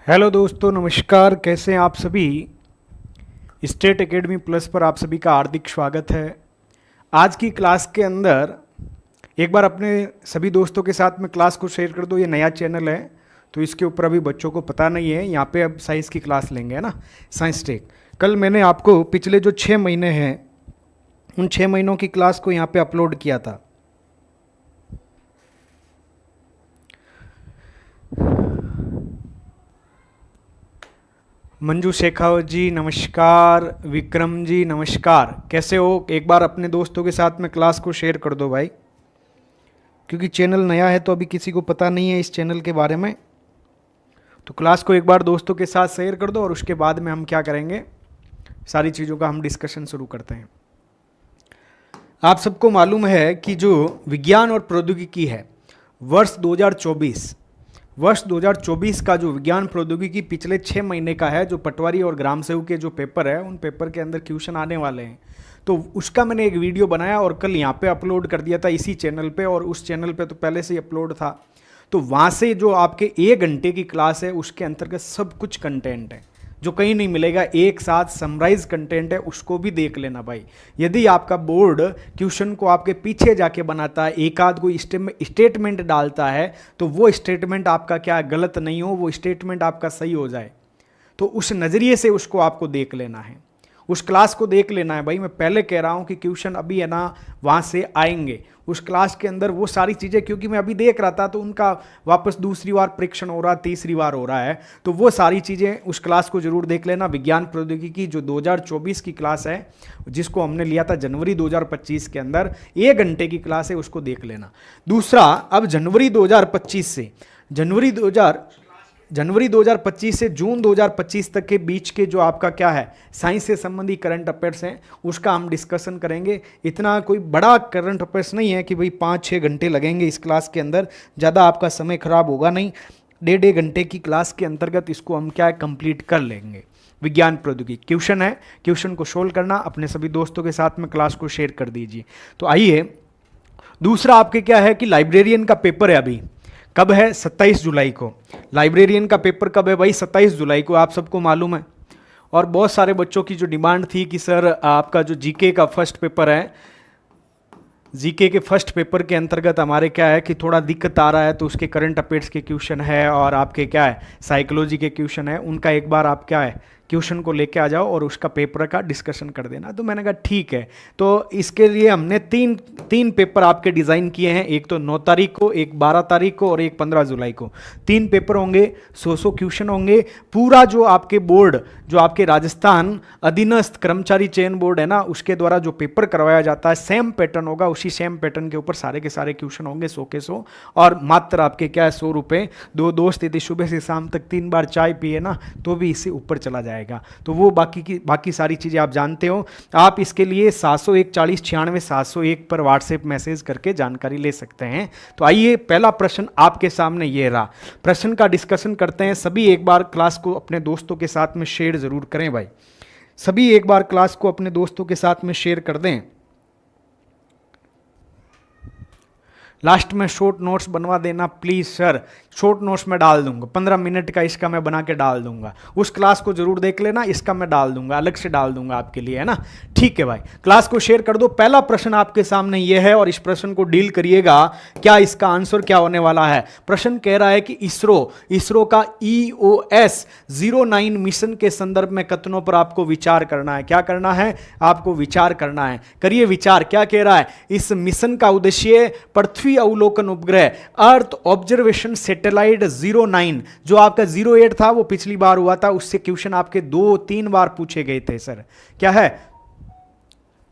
Hello दोस्तों, नमस्कार। कैसे हैं आप सभी। स्टेट एकेडमी प्लस पर आप सभी का हार्दिक स्वागत है। आज की क्लास के अंदर एक बार अपने सभी दोस्तों के साथ में क्लास को शेयर कर दो। ये नया चैनल है तो इसके ऊपर अभी बच्चों को पता नहीं है। यहाँ पे अब साइंस की क्लास लेंगे, है ना, साइंस टेक। कल मैंने आपको पिछले जो 6 महीने हैं उन 6 महीनों की क्लास को यहाँ पे अपलोड किया था। मंजू शेखावत जी नमस्कार, विक्रम जी नमस्कार। कैसे हो? एक बार अपने दोस्तों के साथ में क्लास को शेयर कर दो भाई, क्योंकि चैनल नया है तो अभी किसी को पता नहीं है इस चैनल के बारे में। तो क्लास को एक बार दोस्तों के साथ शेयर कर दो और उसके बाद में हम क्या करेंगे, सारी चीज़ों का हम डिस्कशन शुरू करते हैं। आप सबको मालूम है कि जो विज्ञान और प्रौद्योगिकी है, वर्ष 2024 का जो विज्ञान प्रौद्योगिकी पिछले 6 महीने का है, जो पटवारी और ग्राम सेवक के जो पेपर है उन पेपर के अंदर क्वेश्चन आने वाले हैं। तो उसका मैंने एक वीडियो बनाया और कल यहाँ पे अपलोड कर दिया था इसी चैनल पे, और उस चैनल पे तो पहले से ही अपलोड था। तो वहाँ से जो आपके 1 घंटे की क्लास है उसके अंतर्गत सब कुछ कंटेंट है जो कहीं नहीं मिलेगा। एक साथ समराइज कंटेंट है, उसको भी देख लेना भाई। यदि आपका बोर्ड क्वेश्चन को आपके पीछे जाके बनाता है, एक आध कोई स्टेटमेंट डालता है, तो वो स्टेटमेंट आपका क्या गलत नहीं हो, वो स्टेटमेंट आपका सही हो जाए, तो उस नज़रिए से उसको आपको देख लेना है, उस क्लास को देख लेना है भाई। मैं पहले कह रहा हूँ कि क्वेश्चन अभी है ना वहाँ से आएंगे उस क्लास के अंदर, वो सारी चीज़ें, क्योंकि मैं अभी देख रहा था तो उनका वापस दूसरी बार परीक्षण हो रहा है, तीसरी बार हो रहा है, तो वो सारी चीज़ें उस क्लास को जरूर देख लेना। विज्ञान प्रौद्योगिकी जो 2024 की क्लास है, जिसको हमने लिया था जनवरी 2025 के अंदर, 1 घंटे की क्लास है, उसको देख लेना। दूसरा, अब जनवरी 2025 से जनवरी 2025 से जून 2025 तक के बीच के जो आपका क्या है साइंस से संबंधी करंट अफेयर्स हैं, उसका हम डिस्कशन करेंगे। इतना कोई बड़ा करंट अफेयर्स नहीं है कि भाई 5-6 घंटे लगेंगे इस क्लास के अंदर, ज़्यादा आपका समय खराब होगा नहीं। 1.5 घंटे की क्लास के अंतर्गत इसको हम क्या है कंप्लीट कर लेंगे। विज्ञान प्रौद्योगिकी क्वेश्चन है, क्वेश्चन को सोल्व करना, अपने सभी दोस्तों के साथ में क्लास को शेयर कर दीजिए। तो आइए, दूसरा आपके क्या है कि लाइब्रेरियन का पेपर है। अभी कब है? 27 जुलाई को। लाइब्रेरियन का पेपर कब है भाई? 27 जुलाई को, आप सबको मालूम है। और बहुत सारे बच्चों की जो डिमांड थी कि सर आपका जो जीके का फर्स्ट पेपर है, जीके के फर्स्ट पेपर के अंतर्गत हमारे क्या है कि थोड़ा दिक्कत आ रहा है, तो उसके करंट अफेयर्स के क्वेश्चन है और आपके क्या है साइकोलॉजी के क्वेश्चन है, उनका एक बार आप क्या है क्वेश्चन को लेके आ जाओ और उसका पेपर का डिस्कशन कर देना। तो मैंने कहा ठीक है। तो इसके लिए हमने तीन पेपर आपके डिज़ाइन किए हैं, एक तो 9 तारीख को, एक 12 तारीख को और एक 15 जुलाई को। 3 पेपर होंगे, 100 क्वेश्चन होंगे। पूरा जो आपके बोर्ड, जो आपके राजस्थान अधीनस्थ कर्मचारी चयन बोर्ड है ना, उसके द्वारा जो पेपर करवाया जाता है सेम पैटर्न होगा, उसी सेम पैटर्न के ऊपर सारे के सारे क्वेश्चन होंगे, 100 के 100। और मात्र आपके क्या है 100 रुपये। 2 दोस्त यदि सुबह से शाम तक 3 बार चाय पिए ना तो भी इससे ऊपर चला जाएगा। तो वो बाकी सारी चीज़ें आप जानते हो। आप इसके लिए 701 40 96 701 पर व्हाट्सएप मैसेज करके जानकारी ले सकते हैं। तो आइए, पहला प्रश्न आपके सामने ये रहा। प्रश्न का डिस्कशन करते हैं। सभी एक बार क्लास को अपने दोस्तों के साथ में शेयर जरूर करें भाई। सभी एक बार क्लास को अपने दोस्तों के साथ में शेयर कर दें। लास्ट में शॉर्ट नोट्स बनवा देना प्लीज़ सर। शॉर्ट नोट्स में डाल दूंगा, 15 मिनट का इसका मैं बना के डाल दूंगा। उस क्लास को जरूर देख लेना, इसका मैं डाल दूंगा, अलग से डाल दूंगा आपके लिए, है ना। ठीक है भाई, क्लास को शेयर कर दो। पहला प्रश्न आपके सामने यह है और इस प्रश्न को डील करिएगा। क्या इसका आंसर क्या होने वाला है? प्रश्न कह रहा है कि इसरो का EOS 09 मिशन के संदर्भ में कथनों पर आपको विचार करना है। क्या करना है? आपको विचार करना है। करिए विचार। क्या कह रहा है? इस मिशन का उद्देश्य पृथ्वी अवलोकन उपग्रह अर्थ ऑब्जर्वेशन सैटेलाइट 09, जो आपका 08 था वो पिछली बार हुआ था, उससे क्वेश्चन आपके 2-3 बार पूछे गए थे सर। क्या है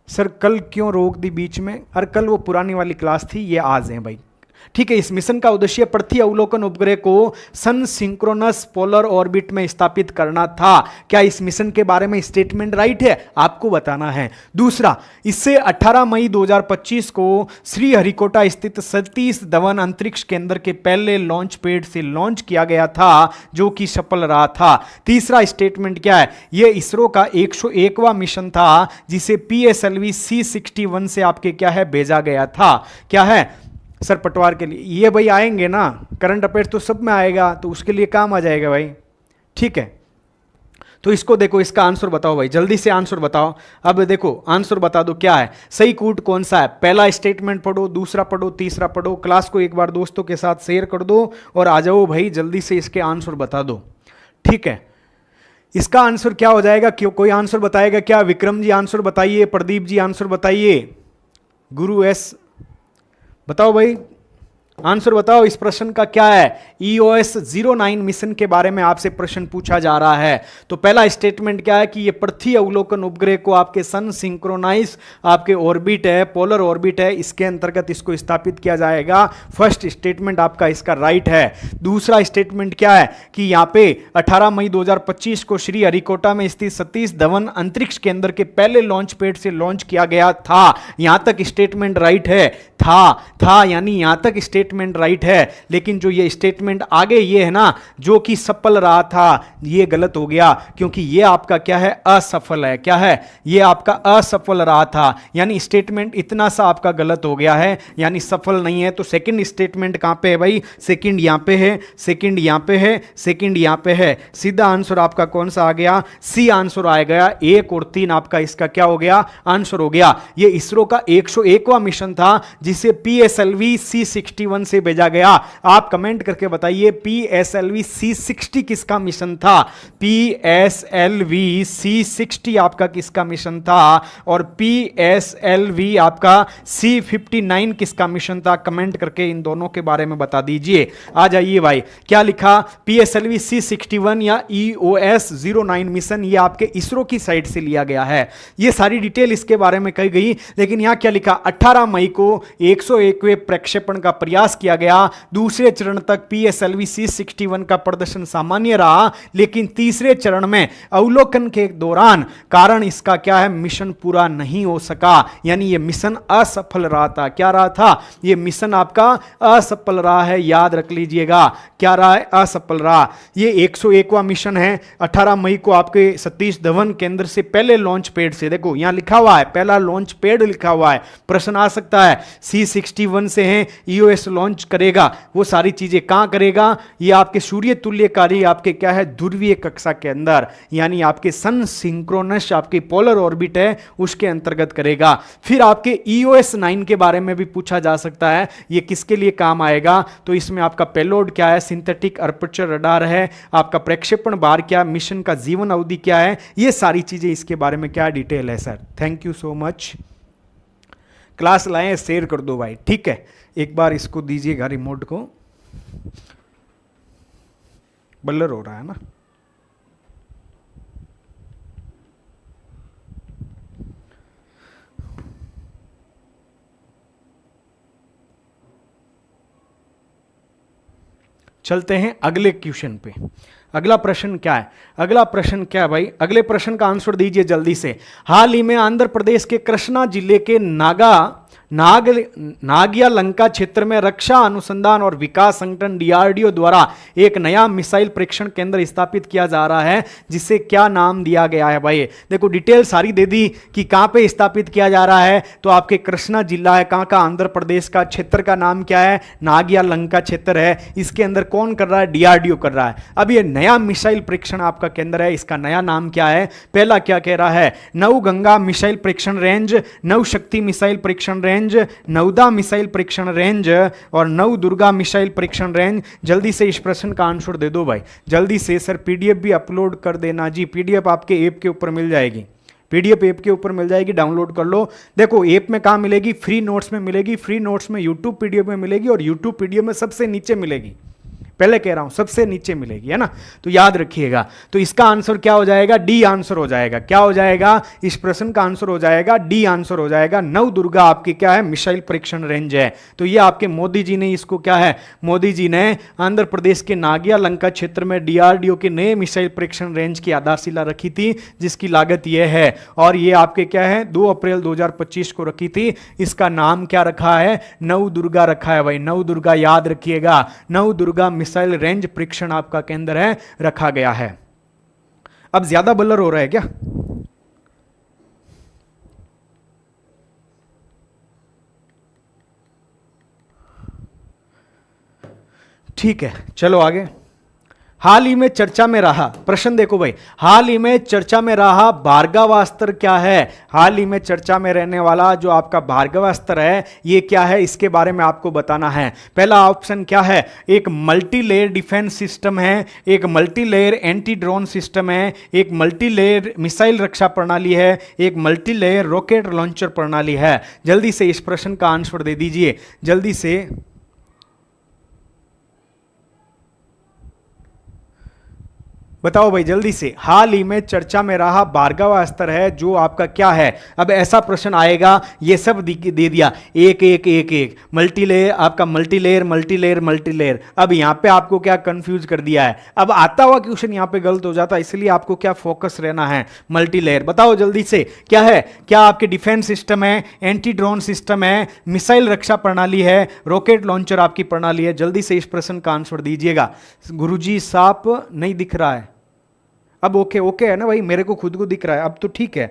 सर? कल क्यों रोक दी बीच में? अरे कल वो पुरानी वाली क्लास थी, ये आज है भाई। ठीक है। इस मिशन का उद्देश्य पृथ्वी अवलोकन उपग्रह को सन सिंक्रोनस पोलर ऑर्बिट में स्थापित करना था। क्या इस मिशन के बारे में स्टेटमेंट राइट है? आपको बताना है। दूसरा, इससे 18 मई 2025 को श्रीहरिकोटा स्थित सतीश धवन अंतरिक्ष केंद्र के पहले लॉन्च पैड से लॉन्च किया गया था, जो कि सफल रहा था। तीसरा स्टेटमेंट क्या है? यह इसरो का 101वां मिशन था, जिसे PSLV C61 से आपके क्या है भेजा गया था। क्या है सर? पटवार के लिए ये भाई आएंगे ना, करंट अफेयर्स तो सब में आएगा, तो उसके लिए काम आ जाएगा भाई। ठीक है, तो इसको देखो, इसका आंसर बताओ भाई, जल्दी से आंसर बताओ। अब देखो आंसर बता दो क्या है, सही कूट कौन सा है। पहला स्टेटमेंट पढ़ो, दूसरा पढ़ो, तीसरा पढ़ो, क्लास को एक बार दोस्तों के साथ शेयर कर दो और आ जाओ भाई, जल्दी से इसके आंसर बता दो। ठीक है, इसका आंसर क्या हो जाएगा, क्यों कोई आंसर बताएगा क्या? विक्रम जी आंसर बताइए, प्रदीप जी आंसर बताइए, गुरु एस बताओ भाई, आंसर बताओ इस प्रश्न का क्या है। EOS 09 मिशन के बारे में आपसे प्रश्न पूछा जा रहा है। तो पहला स्टेटमेंट क्या है कि ये पृथ्वी अवलोकन उपग्रह को आपके सन सिंक्रोनाइज आपके ऑर्बिट है, पोलर ऑर्बिट है, इसके अंतर्गत इसको स्थापित किया जाएगा। फर्स्ट स्टेटमेंट आपका इसका राइट है। दूसरा स्टेटमेंट क्या है कि यहाँ पे 18 मई 2025 को श्री हरिकोटा में स्थित सतीश धवन अंतरिक्ष केंद्र के पहले लॉन्च पैड से लॉन्च किया गया था। यहां तक स्टेटमेंट राइट है, था यानी यहां तक स्टेटमेंट राइट है, लेकिन जो ये स्टेटमेंट आगे ये है ना, जो कि सफल रहा था, ये गलत हो गया, क्योंकि ये आपका क्या है, असफल है। क्या है, ये आपका असफल रहा था, यानी स्टेटमेंट इतना सा आपका गलत हो गया है, यानी सफल नहीं है। तो सेकंड स्टेटमेंट कहां पे है भाई, सेकंड यहां पे है, सेकंड यहां पे है, सेकंड यहां पे है। सीधा आंसर आपका कौन सा आ गया, सी आंसर आ गया। 1 और 3 आपका इसका क्या हो गया, आंसर हो गया। ये इसरो का 101वां मिशन था जिसे PSLV C61 से भेजा गया। आप कमेंट करके बताइए PSLV C60 किसका मिशन था। PSLV C60 आपका किसका मिशन था और PSLV आपका C59 किसका मिशन था। कमेंट करके इन दोनों के बारे में बता दीजिए। आ जाइए भाई, क्या लिखा, PSLV C61 या EOS 09 मिशन, ये आपके इसरो की साइट से लिया गया है। ये सारी डिटेल इसके बारे में कही गई, लेकिन यहां क्या लिखा, 18 मई को 101वें प्रक्षेपण का प्रयास किया गया। दूसरे चरण तक PSLV C61 का प्रदर्शन सामान्य रहा, लेकिन तीसरे चरण में अवलोकन के दौरान कारण इसका क्या है, मिशन पूरा नहीं हो सका, यानी यह मिशन असफल रहा था। क्या रहा था, यह मिशन आपका असफल रहा है, याद रख लीजिएगा। क्या रहा है, असफल रहा। यह 101वां मिशन है। 18 मई को आपके सतीश धवन केंद्र से पहले लॉन्च पैड से, देखो यहां लिखा हुआ है, पहला लॉन्च पैड लिखा हुआ है, प्रश्न आ सकता है। C61 से हैं, EOS लॉन्च करेगा, वो सारी चीजें कहां करेगा, ये आपके सूर्य तुल्यकारी आपके क्या है, ध्रुवीय कक्षा के अंदर, यानी आपके सन सिंक्रोनस आपके पोलर ऑर्बिट है उसके अंतर्गत करेगा। फिर आपके EOS 9 के बारे में भी पूछा जा सकता है, ये किसके लिए काम आएगा, तो इसमें आपका पेलोड क्या है, सिंथेटिक अपर्चर रडार है, आपका प्रक्षेपण भार क्या, मिशन का जीवन अवधि क्या है, ये सारी चीजें इसके बारे में क्या डिटेल है sir. Thank you so much. Class लाएं, शेयर कर दो भाई, ठीक है। एक बार इसको दीजिएगा रिमोट को, बल्लर हो रहा है ना। चलते हैं अगले क्वेश्चन पे। अगला प्रश्न क्या है, अगला प्रश्न क्या है भाई, अगले प्रश्न का आंसर दीजिए जल्दी से। हाल ही में आंध्र प्रदेश के कृष्णा जिले के नागिया लंका क्षेत्र में रक्षा अनुसंधान और विकास संगठन DRDO द्वारा एक नया मिसाइल परीक्षण केंद्र स्थापित किया जा रहा है, जिसे क्या नाम दिया गया है भाई। देखो डिटेल सारी दे दी कि कहां पे स्थापित किया जा रहा है, तो आपके कृष्णा जिला है, कहां का, आंध्र प्रदेश का। क्षेत्र का नाम क्या है, नागिया लंका क्षेत्र है। इसके अंदर कौन कर रहा है, DRDO कर रहा है। अब ये नया मिसाइल परीक्षण आपका केंद्र है, इसका नया नाम क्या है। पहला क्या कह रहा है, नवगंगा मिसाइल परीक्षण रेंज, नवशक्ति मिसाइल परीक्षण रेंज, नवदा मिसाइल परीक्षण रेंज और नव दुर्गा मिसाइल परीक्षण रेंज। जल्दी से इस प्रश्न का आंसर दे दो भाई, जल्दी से। सर PDF भी अपलोड कर देना जी, PDF आपके ऐप के ऊपर मिल जाएगी, PDF ऐप के ऊपर मिल जाएगी, डाउनलोड कर लो। देखो ऐप में कहां मिलेगी, फ्री नोट्स में मिलेगी, फ्री नोट्स में YouTube PDF में मिलेगी और YouTube PDF में सबसे नीचे मिलेगी, पहले कह रहा हूं सबसे नीचे मिलेगी, है ना, तो याद रखिएगा। तो इसका आंसर क्या हो जाएगा, डी आंसर हो जाएगा। क्या हो जाएगा, इस प्रश्न का आंसर हो जाएगा डी आंसर हो जाएगा। नव दुर्गा आपकी क्या है, मिसाइल परीक्षण रेंज है। तो ये आपके मोदी जी ने इसको क्या है, मोदी जी ने आंध्र प्रदेश के नागिया लंका क्षेत्र में DRDO के नए मिसाइल परीक्षण रेंज की आधारशिला रखी थी, जिसकी लागत यह है, और ये आपके क्या है 2 अप्रैल 2025 को रखी थी। इसका नाम क्या रखा है, नव दुर्गा रखा है भाई, नव दुर्गा याद रखिएगा। नव दुर्गा मिसाइल रेंज परीक्षण आपका केंद्र है, रखा गया है। अब ज्यादा बलर हो रहा है क्या, ठीक है चलो आगे। हाल ही में चर्चा में रहा, प्रश्न देखो भाई, हाल ही में चर्चा में रहा भार्गवास्त्र क्या है? हाल ही में चर्चा में रहने वाला जो आपका भार्गवास्त्र है ये क्या है, इसके बारे में आपको बताना है। पहला ऑप्शन क्या है? एक मल्टी लेयर डिफेंस सिस्टम है, एक multi layer anti drone system है, एक मल्टी लेयर मिसाइल रक्षा प्रणाली है, एक मल्टी लेयर रॉकेट लॉन्चर प्रणाली है। जल्दी से इस प्रश्न का आंसर दे दीजिए, जल्दी से। बताओ भाई जल्दी से, हाल ही में चर्चा में रहा भार्गवास्त्र है जो आपका क्या है? अब ऐसा प्रश्न आएगा, ये सब दे दिया, एक एक एक एक मल्टी लेयर, आपका multi layer multi layer multi layer. अब यहां पे आपको क्या कंफ्यूज कर दिया है? अब आता हुआ क्वेश्चन यहां पे गलत हो जाता है, इसलिए आपको क्या फोकस रहना है? Multi layer. बताओ जल्दी से क्या है? क्या आपके डिफेंस सिस्टम है, एंटी ड्रोन सिस्टम है, मिसाइल रक्षा प्रणाली है, रॉकेट लॉन्चर आपकी प्रणाली है? जल्दी से इस प्रश्न का आंसर दीजिएगा। गुरुजी सांप नहीं दिख रहा है, अब ओके ओके है ना भाई, मेरे को खुद को दिख रहा है, अब तो ठीक है।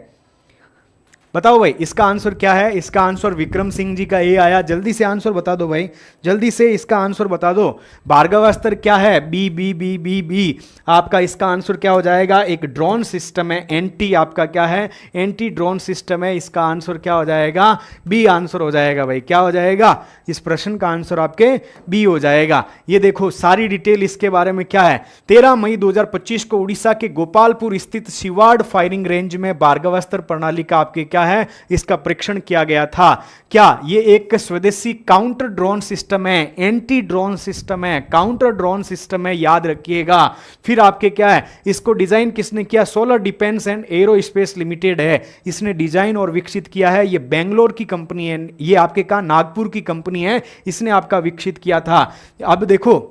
बताओ भाई इसका आंसर क्या है? इसका आंसर विक्रम सिंह जी का ए आया। जल्दी से आंसर बता दो भाई, जल्दी से इसका आंसर बता दो। भार्गवास्त्र क्या है? B B B B B. आपका इसका आंसर क्या हो जाएगा? एक ड्रोन सिस्टम है, एंटी आपका क्या है? एंटी ड्रोन सिस्टम है। इसका आंसर क्या हो जाएगा? बी आंसर हो जाएगा भाई। क्या हो जाएगा? इस प्रश्न का आंसर आपके बी हो जाएगा। ये देखो सारी डिटेल इसके बारे में क्या है। 13 मई 2025 को उड़ीसा के गोपालपुर स्थित शिवाड़ फायरिंग रेंज में भार्गवास्त्र प्रणाली का आपके क्या है, इसका परीक्षण किया गया था। क्या ये एक स्वदेशी काउंटर ड्रोन सिस्टम है, एंटी ड्रोन सिस्टम है, काउंटर ड्रोन सिस्टम है, याद रखिएगा। फिर आपके क्या है, इसको डिजाइन किसने किया? Solar defence and aerospace limited है, इसने डिजाइन और विकसित किया है। ये बेंगलोर की कंपनी है, ये आपके कहा नागपुर की कंपनी है, इसने आपका विकसित किया था। अब देखो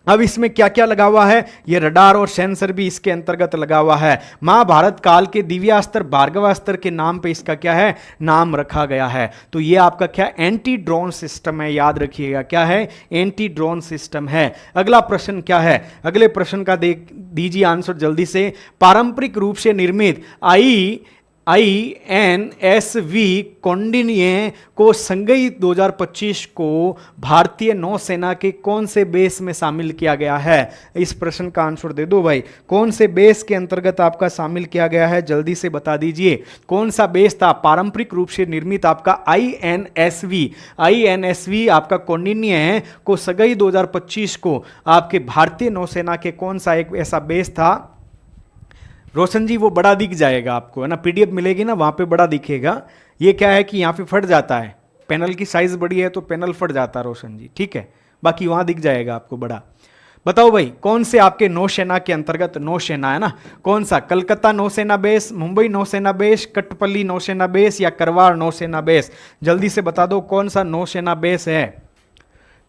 अब इसमें क्या क्या लगा हुआ है, ये रडार और सेंसर भी इसके अंतर्गत लगा हुआ है। महाभारत काल के दिव्यास्त्र भार्गवास्त्र के नाम पे इसका क्या है, नाम रखा गया है। तो ये आपका क्या एंटी ड्रोन सिस्टम है, याद रखिएगा क्या है, एंटी ड्रोन सिस्टम है। अगला प्रश्न क्या है, अगले प्रश्न का देख दीजिए आंसर जल्दी से। पारंपरिक रूप से निर्मित INSV कौंडिन्य को संगई 2025 को भारतीय नौसेना के कौन से बेस में शामिल किया गया है? इस प्रश्न का आंसर दे दो भाई, कौन से बेस के अंतर्गत आपका शामिल किया गया है? जल्दी से बता दीजिए कौन सा बेस था पारंपरिक रूप से निर्मित आपका INSV आपका कौंडिन्य है को संगई 2025 को आपके भारतीय नौसेना के कौन सा एक ऐसा बेस था? रोशन जी वो बड़ा दिख जाएगा आपको, है ना, PDF मिलेगी ना वहां पे बड़ा दिखेगा। ये क्या है कि यहाँ पे फट जाता है, पैनल की साइज बड़ी है तो पैनल फट जाता है रोशन जी, ठीक है, बाकी वहां दिख जाएगा आपको बड़ा। बताओ भाई कौन से आपके नौसेना के अंतर्गत, नौसेना है ना, कौन सा? कलकत्ता नौसेना बेस, मुंबई नौसेना बेस, कटपल्ली नौसेना बेस या करवार नौसेना बेस? जल्दी से बता दो कौन सा नौसेना बेस है,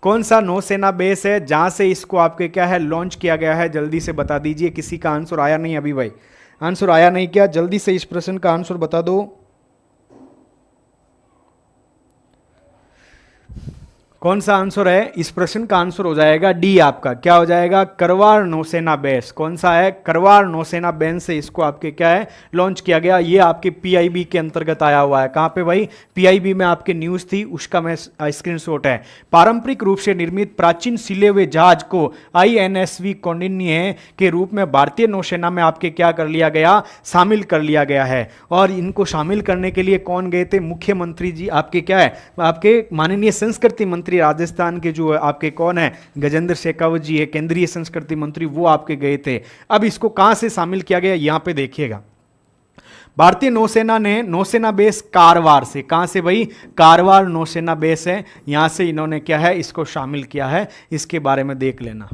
कौन सा नौसेना बेस है जहां से इसको आपके क्या है लॉन्च किया गया है? जल्दी से बता दीजिए। किसी का आंसर आया नहीं अभी भाई, आंसर आया नहीं क्या? जल्दी से इस प्रश्न का आंसर बता दो। कौन सा आंसर है? इस प्रश्न का आंसर हो जाएगा डी आपका, क्या हो जाएगा? करवार नौसेना बेस। कौन सा है? करवार नौसेना बेस से इसको आपके क्या है लॉन्च किया गया। ये आपके PIB के अंतर्गत आया हुआ है। कहां पे भाई? PIB में आपके न्यूज थी, उसका मैं स्क्रीनशॉट है। पारंपरिक रूप से निर्मित प्राचीन सिले हुए जहाज को INSV कौंडिन्य के रूप में भारतीय नौसेना में आपके क्या कर लिया गया, शामिल कर लिया गया है। और इनको शामिल करने के लिए कौन गए थे? मुख्यमंत्री जी आपके क्या है, आपके माननीय संस्कृति मंत्री राजस्थान के जो आपके कौन है, गजेंद्र शेखावत जी है, केंद्रीय संस्कृति मंत्री, वो आपके गए थे। अब इसको कहां से शामिल किया गया यहां पे देखिएगा। भारतीय नौसेना ने नौसेना बेस कारवार से, कहां से भाई? कारवार नौसेना बेस है, यहां से इन्होंने क्या है इसको शामिल किया है। इसके बारे में देख लेना,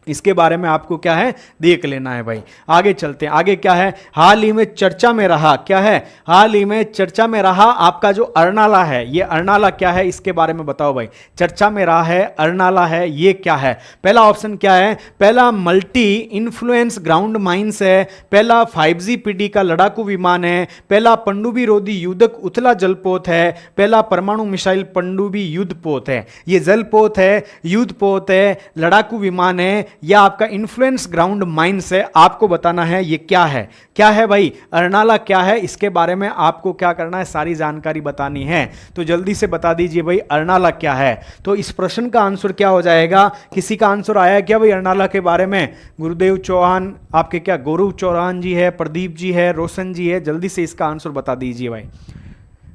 इसके बारे में आपको क्या है देख लेना है भाई। आगे चलते हैं, आगे क्या है? हाल ही में चर्चा में रहा, क्या है? हाल ही में चर्चा में रहा आपका जो अर्नाला है, ये अर्नाला क्या है इसके बारे में बताओ भाई। चर्चा में रहा है, अर्नाला है, ये क्या है? पहला ऑप्शन क्या है? पहला मल्टी इन्फ्लुएंस ग्राउंड माइंस है, पहला 5G PD का लड़ाकू विमान है, पहला पनडुब्बी रोधी युद्धक उथला जलपोत है, पहला परमाणु मिसाइल पनडुब्बी युद्धपोत है। ये जलपोत है, युद्धपोत है, लड़ाकू विमान है, या आपका इन्फ्लुएंस ग्राउंड माइंस है, आपको बताना है ये क्या है भाई, अर्नाला क्या है, इसके बारे में आपको क्या करना है, सारी जानकारी बतानी है। तो जल्दी से बता दीजिए भाई अर्नाला क्या है। तो इस प्रश्न का आंसर क्या हो जाएगा, किसी का आंसर आया क्या भाई अर्नाला के बारे में? गुरुदेव चौहान, आपके क्या गौरव चौहान जी है, प्रदीप जी है, रोशन जी है, जल्दी से इसका आंसर बता दीजिए भाई।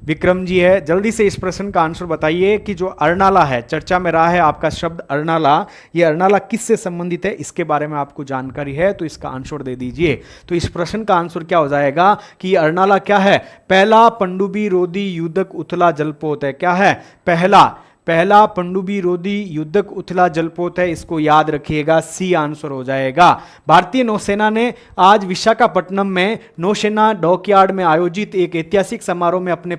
विक्रम जी है, जल्दी से इस प्रश्न का आंसर बताइए कि जो अर्नाला है, चर्चा में रहा है आपका शब्द अर्नाला, ये अर्नाला किससे संबंधित है, इसके बारे में आपको जानकारी है तो इसका आंसर दे दीजिए। तो इस प्रश्न का आंसर क्या हो जाएगा कि अर्नाला क्या है, पहला पनडुब्बी रोधी युद्धक उथला जलपोत है। क्या है, पहला पनडुब्बी रोधी युद्धक उथला जलपोत है, इसको याद रखिएगा, सी आंसर हो जाएगा। भारतीय नौसेना ने आज विशाखापट्टनम में नौसेना डॉकयार्ड में आयोजित एक ऐतिहासिक समारोह में अपने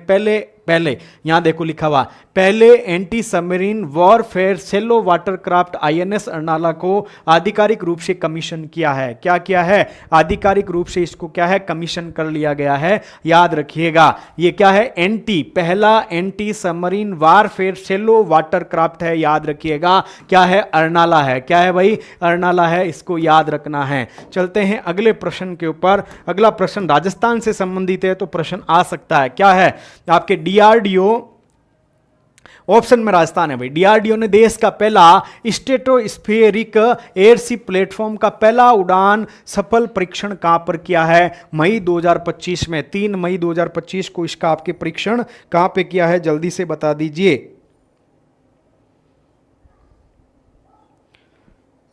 पहले यहां देखो लिखा हुआ, पहले एंटी सबमरीन वॉरफेयर सेलो वाटरक्राफ्ट आईएनएस अर्नाला को आधिकारिक रूप से कमीशन किया है। क्या किया है, आधिकारिक रूप से इसको क्या है, कमीशन कर लिया गया है, याद रखिएगा। ये क्या है, पहला एंटी सबमरीन वॉरफेयर सेलो वाटरक्राफ्ट है, याद रखिएगा। क्या है, अर्नाला है। क्या है भाई, अर्नाला है, इसको याद रखना है। चलते हैं अगले प्रश्न के ऊपर। अगला प्रश्न राजस्थान से संबंधित है तो प्रश्न आ सकता है। क्या है, आपके डीआरडीओ, ऑप्शन में राजस्थान है भाई। डीआरडीओ ने देश का पहला स्ट्रेटोस्फेरिक एयरशिप प्लेटफॉर्म का पहला उड़ान सफल परीक्षण कहां पर किया है, मई 2025 में। 3 मई 2025 को इसका आपके परीक्षण कहां पे किया है, जल्दी से बता दीजिए,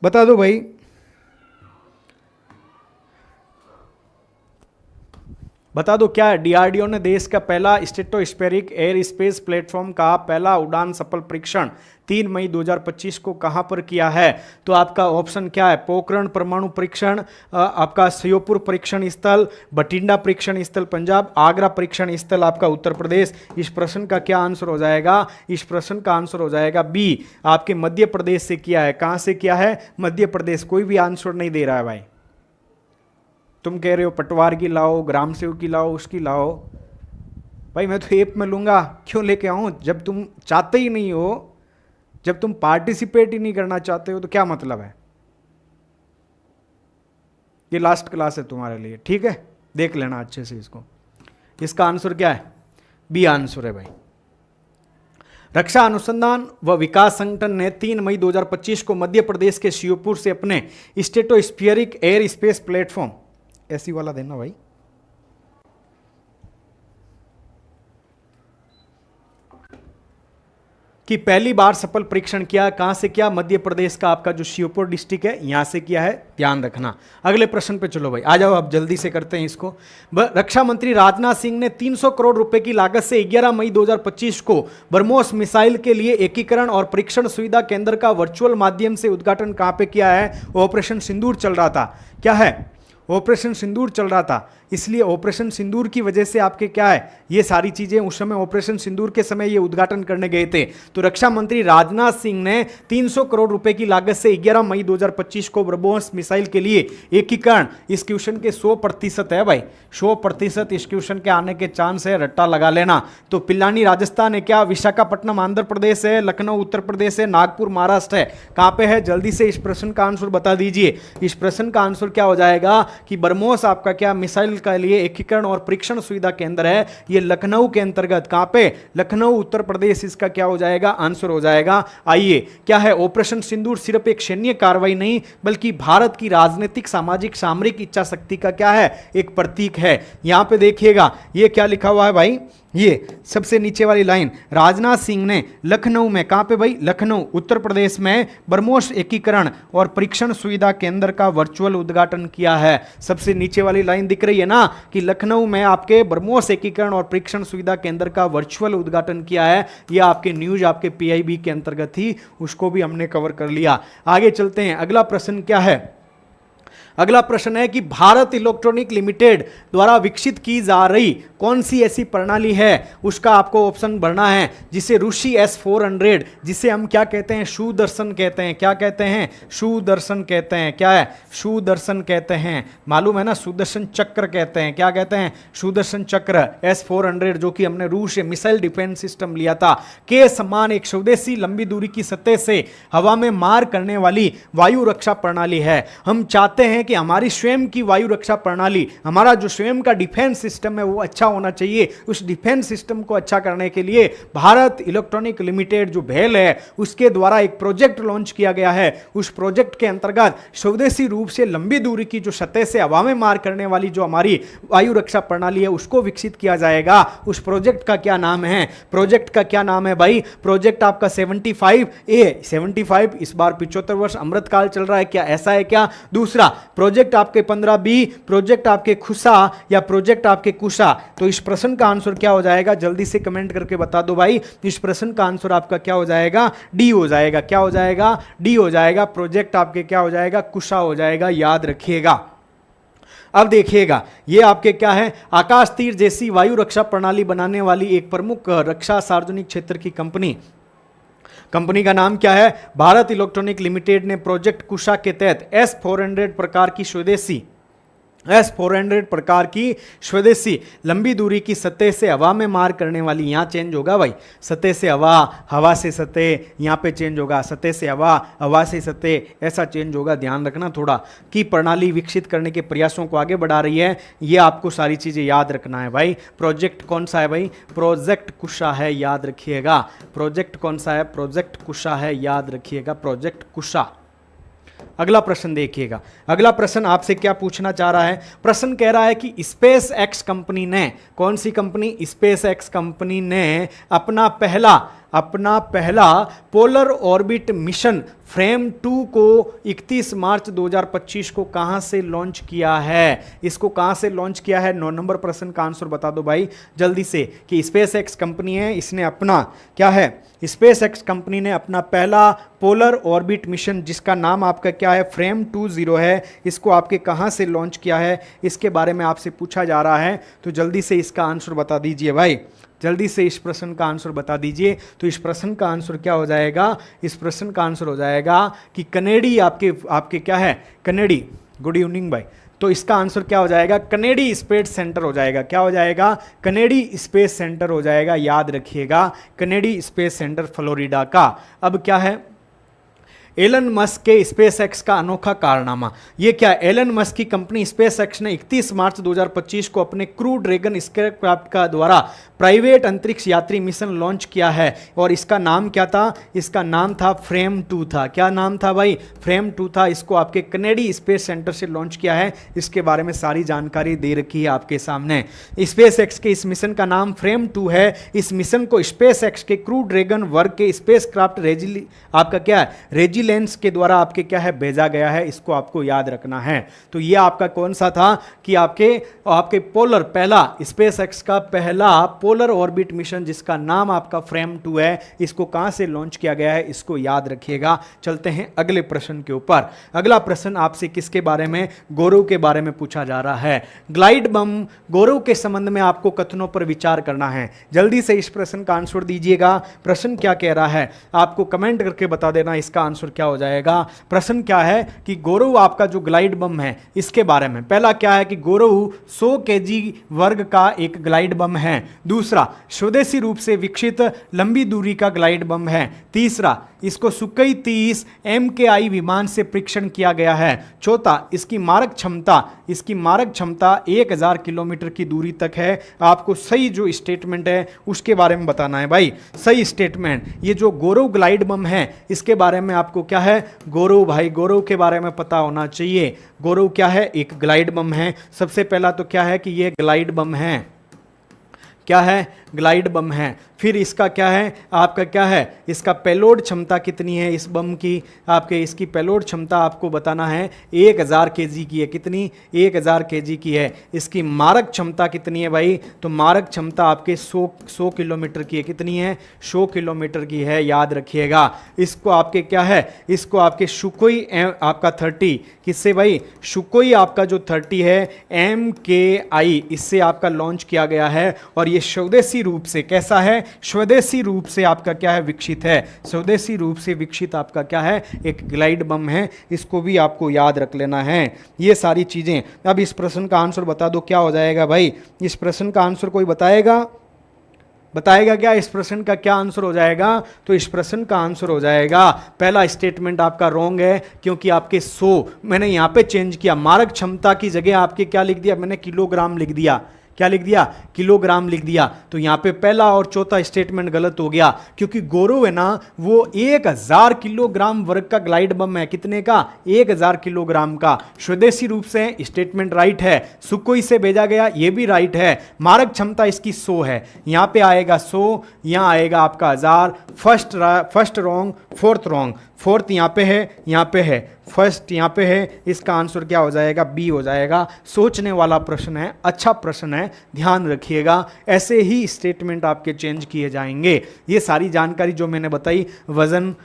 बता दो भाई। बता दो क्या है, डीआरडीओ ने देश का पहला स्ट्रेटोस्फेरिक एयर स्पेस प्लेटफॉर्म का पहला उड़ान सफल परीक्षण 3 मई 2025 को कहां पर किया है। तो आपका ऑप्शन क्या है, पोखरण परमाणु परीक्षण, आपका श्योपुर परीक्षण स्थल, बठिंडा परीक्षण स्थल पंजाब, आगरा परीक्षण स्थल आपका उत्तर प्रदेश। इस प्रश्न का क्या आंसर हो जाएगा, इस प्रश्न का आंसर हो जाएगा बी, आपके मध्य प्रदेश से किया है। कहां से किया है, मध्य प्रदेश। कोई भी आंसर नहीं दे रहा है भाई, तुम कह रहे हो पटवार की लाओ, ग्राम सेवक की लाओ, उसकी लाओ। भाई मैं तो ऐप में लूंगा, क्यों लेके आऊं, जब तुम चाहते ही नहीं हो, जब तुम पार्टिसिपेट ही नहीं करना चाहते हो तो क्या मतलब है। ये लास्ट क्लास है तुम्हारे लिए, ठीक है, देख लेना अच्छे से इसको। इसका आंसर क्या है, बी आंसर है भाई। रक्षा अनुसंधान व विकास संगठन ने 3 मई 2025 को मध्य प्रदेश के श्योपुर से अपने स्ट्रेटोस्फेरिक एयर स्पेस प्लेटफॉर्म, ऐसी वाला देना भाई, कि पहली बार सफल परीक्षण किया। कहां से किया, मध्य प्रदेश का आपका जो श्योपुर डिस्ट्रिक्ट है यहां से किया है, ध्यान रखना। अगले प्रश्न पे चलो भाई, आ जाओ अब जल्दी से करते हैं इसको। रक्षा मंत्री राजनाथ सिंह ने 300 करोड़ रुपए की लागत से 11 मई 2025 को ब्रह्मोस मिसाइल के लिए एकीकरण और परीक्षण सुविधा केंद्र का वर्चुअल माध्यम से उद्घाटन कहां पे किया है, ऑपरेशन सिंदूर चल रहा था। क्या है, ऑपरेशन सिंदूर चल रहा था, इसलिए ऑपरेशन सिंदूर की वजह से आपके क्या है, ये सारी चीजें उस समय ऑपरेशन सिंदूर के समय ये उद्घाटन करने गए थे। तो रक्षा मंत्री राजनाथ सिंह ने 300 करोड़ रुपए की लागत से 11 मई 2025 को ब्रह्मोस मिसाइल के लिए एकीकरण, इस क्वेश्चन के 100% है भाई, 100% इस क्वेश्चन के आने के चांस है, रट्टा लगा लेना। तो पिलानी राजस्थान है क्या, विशाखापट्टनम आंध्र प्रदेश है, लखनऊ उत्तर प्रदेश है, नागपुर महाराष्ट्र है, कहां पे है, जल्दी से इस प्रश्न का आंसर बता दीजिए। इस प्रश्न का आंसर क्या हो जाएगा कि ब्रह्मोस आपका क्या मिसाइल का लिए एकीकरण और परीक्षण सुविधा केंद्र है, ये लखनऊ के अंतर्गत, कहां पे, लखनऊ उत्तर प्रदेश, इसका क्या हो जाएगा, आंसर हो जाएगा। आइए, क्या है, ऑपरेशन सिंदूर सिर्फ एक सैन्य कार्रवाई नहीं बल्कि भारत की राजनीतिक, सामाजिक, सामरिक इच्छा शक्ति का क्या है, एक प्रतीक है। यहां पे देखिएगा ये क्या लिखा हुआ है भाई, ये सबसे नीचे वाली लाइन, राजनाथ सिंह ने लखनऊ में, कहां पे भाई, लखनऊ उत्तर प्रदेश में ब्रह्मोस एकीकरण और परीक्षण सुविधा केंद्र का वर्चुअल उद्घाटन किया है। सबसे नीचे वाली लाइन दिख रही है ना कि लखनऊ में आपके ब्रह्मोस एकीकरण और परीक्षण सुविधा केंद्र का वर्चुअल उद्घाटन किया है। यह आपके न्यूज आपके पीआईबी के अंतर्गत थी, उसको भी हमने कवर कर लिया। आगे चलते हैं, अगला प्रश्न क्या है, अगला प्रश्न है कि भारत इलेक्ट्रॉनिक लिमिटेड द्वारा विकसित की जा रही कौन सी ऐसी प्रणाली है, उसका आपको ऑप्शन भरना है, जिसे ऋषि S400, जिसे हम क्या कहते हैं, सुदर्शन कहते हैं। क्या कहते हैं? सुदर्शन कहते हैं। क्या है? सुदर्शन कहते हैं। मालूम है ना, सुदर्शन चक्र कहते हैं। क्या कहते हैं? सुदर्शन चक्र। S400 जो कि हमने रूस से मिसाइल डिफेंस सिस्टम लिया था, के समान एक स्वदेशी लंबी दूरी की सतह से हवा में मार करने वाली वायु रक्षा प्रणाली है। हम चाहते हैं कि हमारी स्वयं की वायु रक्षा प्रणाली, हमारा जो स्वयं का डिफेंस सिस्टम है वो अच्छा होना चाहिए। उस डिफेंस सिस्टम को अच्छा करने के लिए भारत इलेक्ट्रॉनिक लिमिटेड जो भेल है, उसके द्वारा एक प्रोजेक्ट लॉन्च किया गया है। उस प्रोजेक्ट के अंतर्गत स्वदेशी रूप से लंबी दूरी की जो सतह से हवा में मार करने वाली जो हमारी वायु रक्षा प्रणाली है उसको विकसित किया जाएगा। उस प्रोजेक्ट का क्या नाम है? प्रोजेक्ट का क्या नाम है भाई? प्रोजेक्ट आपका 75A। 75 इस बार 75 वर्ष अमृतकाल चल रहा है क्या? ऐसा है क्या? दूसरा प्रोजेक्ट आपके 15B, प्रोजेक्ट आपके खुशा या प्रोजेक्ट आपके कुशा। तो इस प्रश्न का आंसर क्या हो जाएगा? जल्दी से कमेंट करके बता दो भाई। इस प्रश्न का आंसर आपका क्या हो जाएगा? डी हो जाएगा। क्या हो जाएगा? डी हो जाएगा। प्रोजेक्ट आपके क्या हो जाएगा? कुशा हो जाएगा। याद रखिएगा। अब देखिएगा, ये आपके क्या है, आकाश तीर जैसी वायु रक्षा प्रणाली बनाने वाली एक प्रमुख रक्षा सार्वजनिक क्षेत्र की कंपनी का नाम क्या है? भारत इलेक्ट्रॉनिक लिमिटेड ने प्रोजेक्ट कुशा के तहत S400 प्रकार की स्वदेशी लंबी दूरी की सतह से हवा में मार करने वाली, यहां चेंज होगा भाई, सतह से हवा, हवा से सतह, यहां पे चेंज होगा, सतह से हवा, हवा से सतह, ऐसा चेंज होगा। ध्यान रखना थोड़ा, की प्रणाली विकसित करने के प्रयासों को आगे बढ़ा रही है। ये आपको सारी चीजें याद रखना है भाई। प्रोजेक्ट कौन सा है भाई? प्रोजेक्ट कुशा है। याद रखिएगा। प्रोजेक्ट कौन सा है? प्रोजेक्ट कुशा है। याद रखिएगा, प्रोजेक्ट कुशा। अगला प्रश्न देखिएगा। अगला प्रश्न आपसे क्या पूछना चाह रहा है? प्रश्न कह रहा है कि स्पेस एक्स कंपनी ने, कौन सी कंपनी? स्पेस एक्स कंपनी ने अपना पहला पोलर ऑर्बिट मिशन फ्रेम 2 को 31 मार्च 2025 को कहां से लॉन्च किया है? इसको कहां से लॉन्च किया है? 9 नंबर प्रश्न का आंसर बता दो भाई जल्दी से, कि स्पेस एक्स कंपनी है, इसने अपना क्या है, स्पेस एक्स कंपनी ने अपना पहला पोलर ऑर्बिट मिशन, जिसका नाम आपका क्या है, फ्रेम 20 है, इसको आपके कहां से लॉन्च किया है, इसके बारे में आपसे पूछा जा रहा है। तो जल्दी से इसका आंसर बता दीजिए भाई, जल्दी से इस प्रश्न का आंसर बता दीजिए। तो इस प्रश्न का आंसर क्या हो जाएगा? इस प्रश्न का आंसर हो जाएगा कि कनेडी आपके क्या है, कनेडी। गुड इवनिंग भाई। तो इसका आंसर क्या हो जाएगा? कनेडी स्पेस सेंटर हो जाएगा। क्या हो जाएगा? कनेडी स्पेस सेंटर हो जाएगा। याद रखिएगा, कनेडी स्पेस सेंटर फ्लोरिडा का। अब क्या है, एलन मस्क के स्पेस एक्स का अनोखा कारनामा। ये क्या? एलन मस्क की कंपनी स्पेस एक्स ने 31 मार्च 2025 को अपने क्रू ड्रैगन स्पेसक्राफ्ट का द्वारा प्राइवेट अंतरिक्ष यात्री मिशन लॉन्च किया है। और इसका नाम क्या था? इसका नाम था फ्रेम 2 था। क्या नाम था भाई? फ्रेम 2 था। इसको आपके कनेडी स्पेस सेंटर से लॉन्च किया है। इसके बारे में सारी जानकारी दे रखी है आपके सामने। स्पेस एक्स के इस मिशन का नाम फ्रेम 2 है। इस मिशन को स्पेस एक्स के क्रू ड्रैगन वर्ग के स्पेसक्राफ्ट आपका क्या है, रेजिलेंस के द्वारा आपके क्या है, भेजा गया है। इसको आपको याद रखना है। तो ये आपका कौन सा था कि आपके पोलर, पहला स्पेस एक्स का पहला पोलर ऑर्बिट मिशन, जिसका नाम आपका फ्रेम 2 है, इसको कहां से लॉन्च किया गया है, इसको याद रखिएगा। चलते हैं अगले प्रश्न के ऊपर। अगला प्रश्न आपसे किसके बारे में? गौरव के बारे में पूछा जा रहा है। ग्लाइड बम गौरव के संबंध में आपको कथनों पर विचार करना है। जल्दी से इस प्रश्न का आंसर दीजिएगा। प्रश्न क्या कह रहा है आपको कमेंट करके बता देना, इसका आंसर क्या हो जाएगा। प्रश्न क्या है कि गौरव आपका जो ग्लाइड बम है इसके बारे में, पहला क्या है कि गौरव 100 kg वर्ग का एक ग्लाइड बम है। दूसरा, स्वदेशी रूप से विकसित लंबी दूरी का ग्लाइड बम है। तीसरा, इसको सुकई 30 MKI विमान से परीक्षण किया गया है। चौथा, इसकी मारक क्षमता 1000 किलोमीटर की दूरी तक है। आपको सही जो स्टेटमेंट है उसके बारे में बताना है भाई, सही स्टेटमेंट। ये जो गौरव ग्लाइड बम है इसके बारे में आपको क्या है, गौरव भाई, गौरव के बारे में पता होना चाहिए। गौरव क्या है? एक ग्लाइड बम है। सबसे पहला तो क्या है कि ये ग्लाइड बम है। क्या है? ग्लाइड बम है। फिर इसका क्या है, आपका क्या है, इसका पेलोड क्षमता कितनी है इस बम की, आपके इसकी पेलोड क्षमता आपको बताना है 1000 केजी की है। कितनी, 1000 केजी की है। इसकी मारक क्षमता कितनी है भाई, तो मारक क्षमता आपके 100 किलोमीटर की है। कितनी है, 100 किलोमीटर की है, याद रखिएगा। इसको आपके क्या है, इसको आपके सुकोई आपका 30, किससे भाई, सुकोई आपका जो 30 है MKI, इससे आपका लॉन्च किया गया है। और ये स्वदेशी रूप से कैसा है, स्वदेशी रूप से आपका क्या है, विकसित है। स्वदेशी रूप से विकसित आपका क्या है, एक ग्लाइड बम है। इसको भी आपको याद रख लेना है, ये सारी चीजें। अब इस प्रश्न का आंसर बता दो, क्या हो जाएगा भाई, इस प्रश्न का आंसर कोई बताएगा क्या, इस प्रश्न का क्या आंसर हो जाएगा, तो इस प्रश्न का आंसर हो जाएगा, पहला स्टेटमेंट आपका रॉन्ग है, क्योंकि आपके 100 मैंने यहां पे चेंज किया, मारक क्षमता की जगह आपके क्या लिख दिया, मैंने किलोग्राम लिख दिया। क्या लिख दिया, किलोग्राम लिख दिया। तो यहां पे पहला और चौथा स्टेटमेंट गलत हो गया, क्योंकि गौरव है ना वो 1000 किलोग्राम वर्ग का ग्लाइड बम है। कितने का, 1000 किलोग्राम का। स्वदेशी रूप से स्टेटमेंट राइट है, सुकोई से भेजा गया, ये भी राइट है। मारक क्षमता इसकी 100 है, यहां पे आएगा 100, यहां आएगा आपका 1000। First wrong, fourth wrong, fourth यहाँ पे है, यहाँ पे है, फर्स्ट यहाँ पे है। इसका आंसर क्या हो जाएगा, बी हो जाएगा। सोचने वाला प्रश्न है, अच्छा प्रश्न है, ध्यान रखिएगा। ऐसे ही स्टेटमेंट आपके चेंज किए जाएंगे। ये सारी जानकारी जो मैंने बताई, वजन,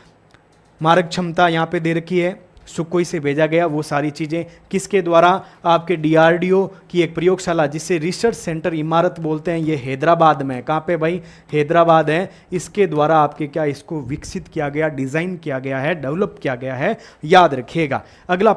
मारक क्षमता यहाँ पे दे रखी है, सुकोई से भेजा गया, वो सारी चीज़ें किसके द्वारा, आपके DRDO की एक प्रयोगशाला जिसे रिसर्च सेंटर इमारत बोलते हैं, ये हैदराबाद में है। कहाँ पे भाई, हैदराबाद है। इसके द्वारा आपके क्या, इसको विकसित किया गया, डिज़ाइन किया गया है, डेवलप किया गया है, याद रखिएगा। अगला,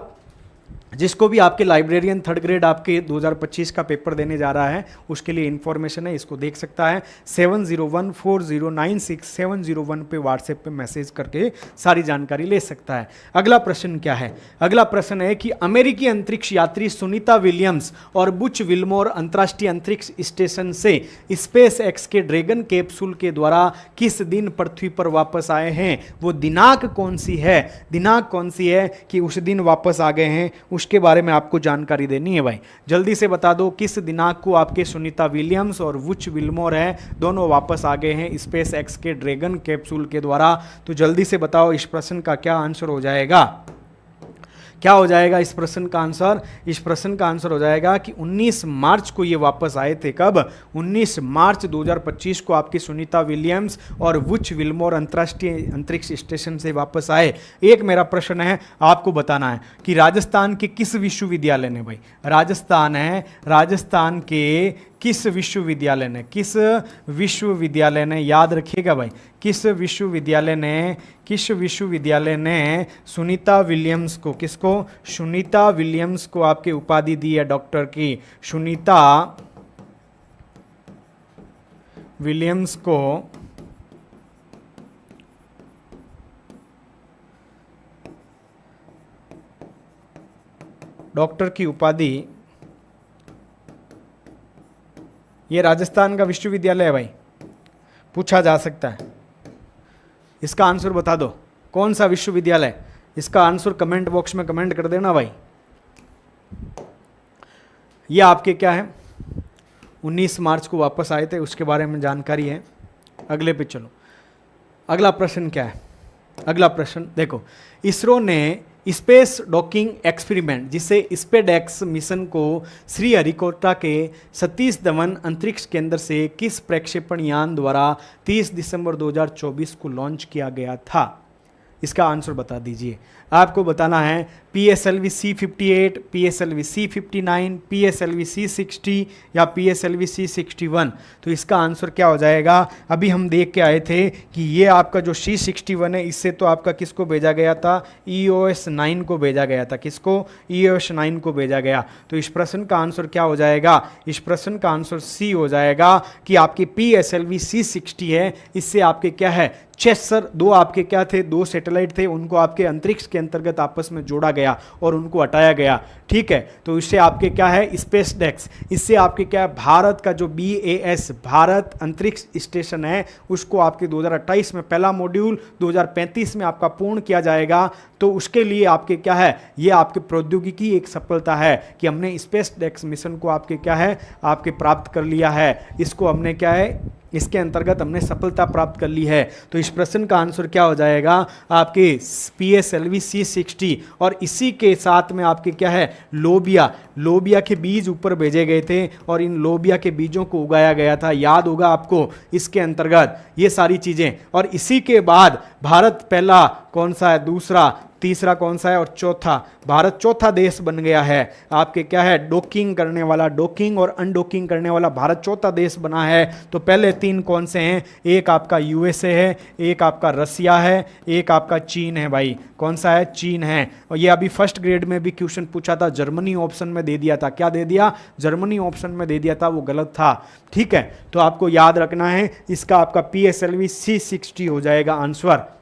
जिसको भी आपके लाइब्रेरियन 3rd ग्रेड आपके 2025 का पेपर देने जा रहा है, उसके लिए इंफॉर्मेशन है, इसको देख सकता है। 7014096701 पे व्हाट्सएप पे मैसेज करके सारी जानकारी ले सकता है। अगला प्रश्न क्या है, अगला प्रश्न है कि अमेरिकी अंतरिक्ष यात्री सुनीता विलियम्स और बुच विल्मोर अंतर्राष्ट्रीय अंतरिक्ष स्टेशन से स्पेस एक्स के ड्रैगन कैप्सूल के द्वारा किस दिन पृथ्वी पर वापस आए हैं। वो दिनांक कौन सी है, दिनांक कौन सी है कि उस दिन वापस आ गए हैं, उसके बारे में आपको जानकारी देनी है भाई। जल्दी से बता दो किस दिनांक को आपके सुनीता विलियम्स और वुच विल्मोर है, दोनों वापस आ गए हैं स्पेस एक्स के ड्रैगन कैप्सूल के द्वारा। तो जल्दी से बताओ इस प्रश्न का क्या आंसर हो जाएगा, क्या हो जाएगा इस प्रश्न का आंसर, इस प्रश्न का आंसर हो जाएगा कि 19 मार्च को ये वापस आए थे। कब, 19 मार्च 2025 को आपकी सुनीता विलियम्स और वुच विल्मोर अंतर्राष्ट्रीय अंतरिक्ष स्टेशन से वापस आए। एक मेरा प्रश्न है, आपको बताना है कि राजस्थान के किस विश्वविद्यालय ने, भाई राजस्थान है, राजस्थान के किस विश्वविद्यालय ने, किस विश्वविद्यालय ने, याद रखिएगा भाई, किस विश्वविद्यालय ने सुनीता विलियम्स को, किसको, सुनीता विलियम्स को आपके उपाधि दी है डॉक्टर की। सुनीता विलियम्स को डॉक्टर की उपाधि, ये राजस्थान का विश्वविद्यालय है भाई, पूछा जा सकता है। इसका आंसर बता दो कौन सा विश्वविद्यालय, इसका आंसर कमेंट बॉक्स में कमेंट कर देना भाई। ये आपके क्या है, 19 मार्च को वापस आए थे, उसके बारे में जानकारी है। अगले पे चलो, अगला प्रश्न क्या है, अगला प्रश्न देखो, इसरो ने स्पेस डॉकिंग एक्सपेरिमेंट जिसे स्पेडेक्स मिशन को श्रीहरिकोटा के सतीश धवन अंतरिक्ष केंद्र से किस प्रक्षेपण यान द्वारा 30 दिसंबर 2024 को लॉन्च किया गया था, इसका आंसर बता दीजिए। आपको बताना है PSLV C58, PSLV C59, PSLV C60 या PSLV C61। तो इसका आंसर क्या हो जाएगा, अभी हम देख के आए थे कि ये आपका जो C61 है, इससे तो आपका किसको भेजा गया था, EOS 9 को भेजा गया था। किसको, EOS 9 को भेजा गया। तो इस प्रश्न का आंसर क्या हो जाएगा, इस प्रश्न का आंसर C हो जाएगा कि आपकी PSLV C60 है, इससे आपके क्या है, चेसर, दो आपके क्या थे, दो सैटेलाइट थे, उनको आपके अंतरिक्ष के अंतर्गत आपस में जोड़ा गया और उनको हटाया गया। ठीक है, तो इससे आपके क्या है, स्पेस डेक्स, इससे आपके क्या है, भारत का जो BAS भारत अंतरिक्ष स्टेशन है, उसको आपके 2028 में पहला मॉड्यूल 2035 में आपका पूर्ण किया जाएगा। तो उसके लिए आपके क्या है, ये आपके प्रौद्योगिकी एक सफलता है कि हमने स्पेस डेक्स मिशन को आपके क्या है, आपके प्राप्त कर लिया है। इसको हमने क्या है, इसके अंतर्गत हमने सफलता प्राप्त कर ली है। तो इस प्रश्न का आंसर क्या हो जाएगा, आपके PSLV C60। और इसी के साथ में आपके क्या है, लोबिया के बीज ऊपर भेजे गए थे और इन लोबिया के बीजों को उगाया गया था, याद होगा आपको इसके अंतर्गत ये सारी चीजें। और इसी के बाद भारत पहला कौन सा है, दूसरा, तीसरा कौन सा है और चौथा, भारत चौथा देश बन गया है आपके क्या है, डॉकिंग करने वाला, डॉकिंग और अनडॉकिंग करने वाला भारत चौथा देश बना है। तो पहले तीन कौन से हैं, एक आपका USA है, एक आपका रसिया है, एक आपका चीन है भाई। कौन सा है, चीन है। और ये अभी फर्स्ट ग्रेड में भी क्वेश्चन पूछा था, जर्मनी ऑप्शन में दे दिया था, क्या दे दिया, जर्मनी ऑप्शन में दे दिया था, वो गलत था। ठीक है, तो आपको याद रखना है, इसका आपका PSLV C60 हो जाएगा आंसर।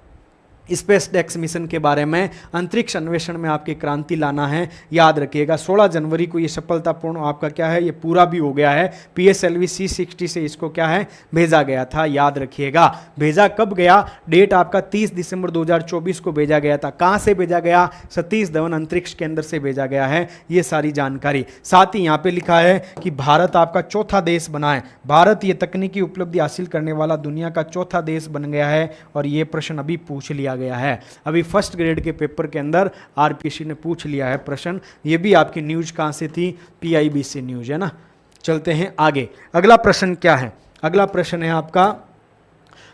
स्पेस डेक्स मिशन के बारे में, अंतरिक्ष अन्वेषण में आपकी क्रांति लाना है, याद रखिएगा। 16 जनवरी को ये सफलतापूर्ण आपका क्या है, ये पूरा भी हो गया है। PSLV C60 से इसको क्या है, भेजा गया था, याद रखिएगा। भेजा कब गया, डेट आपका 30 दिसंबर 2024 को भेजा गया था। कहाँ से भेजा गया, सतीश धवन अंतरिक्ष केंद्र से भेजा गया है, ये सारी जानकारी। साथ ही यहाँ पे लिखा है कि भारत आपका चौथा देश बना है, भारत ये तकनीकी उपलब्धि हासिल करने वाला दुनिया का चौथा देश बन गया है। और ये प्रश्न अभी पूछ लिया गया है, अभी फर्स्ट ग्रेड के पेपर के अंदर RPC ने पूछ लिया है प्रश्न। ये भी आपकी न्यूज कहां से थी, PIBC न्यूज है ना। चलते हैं आगे, अगला प्रश्न क्या है, अगला प्रश्न है आपका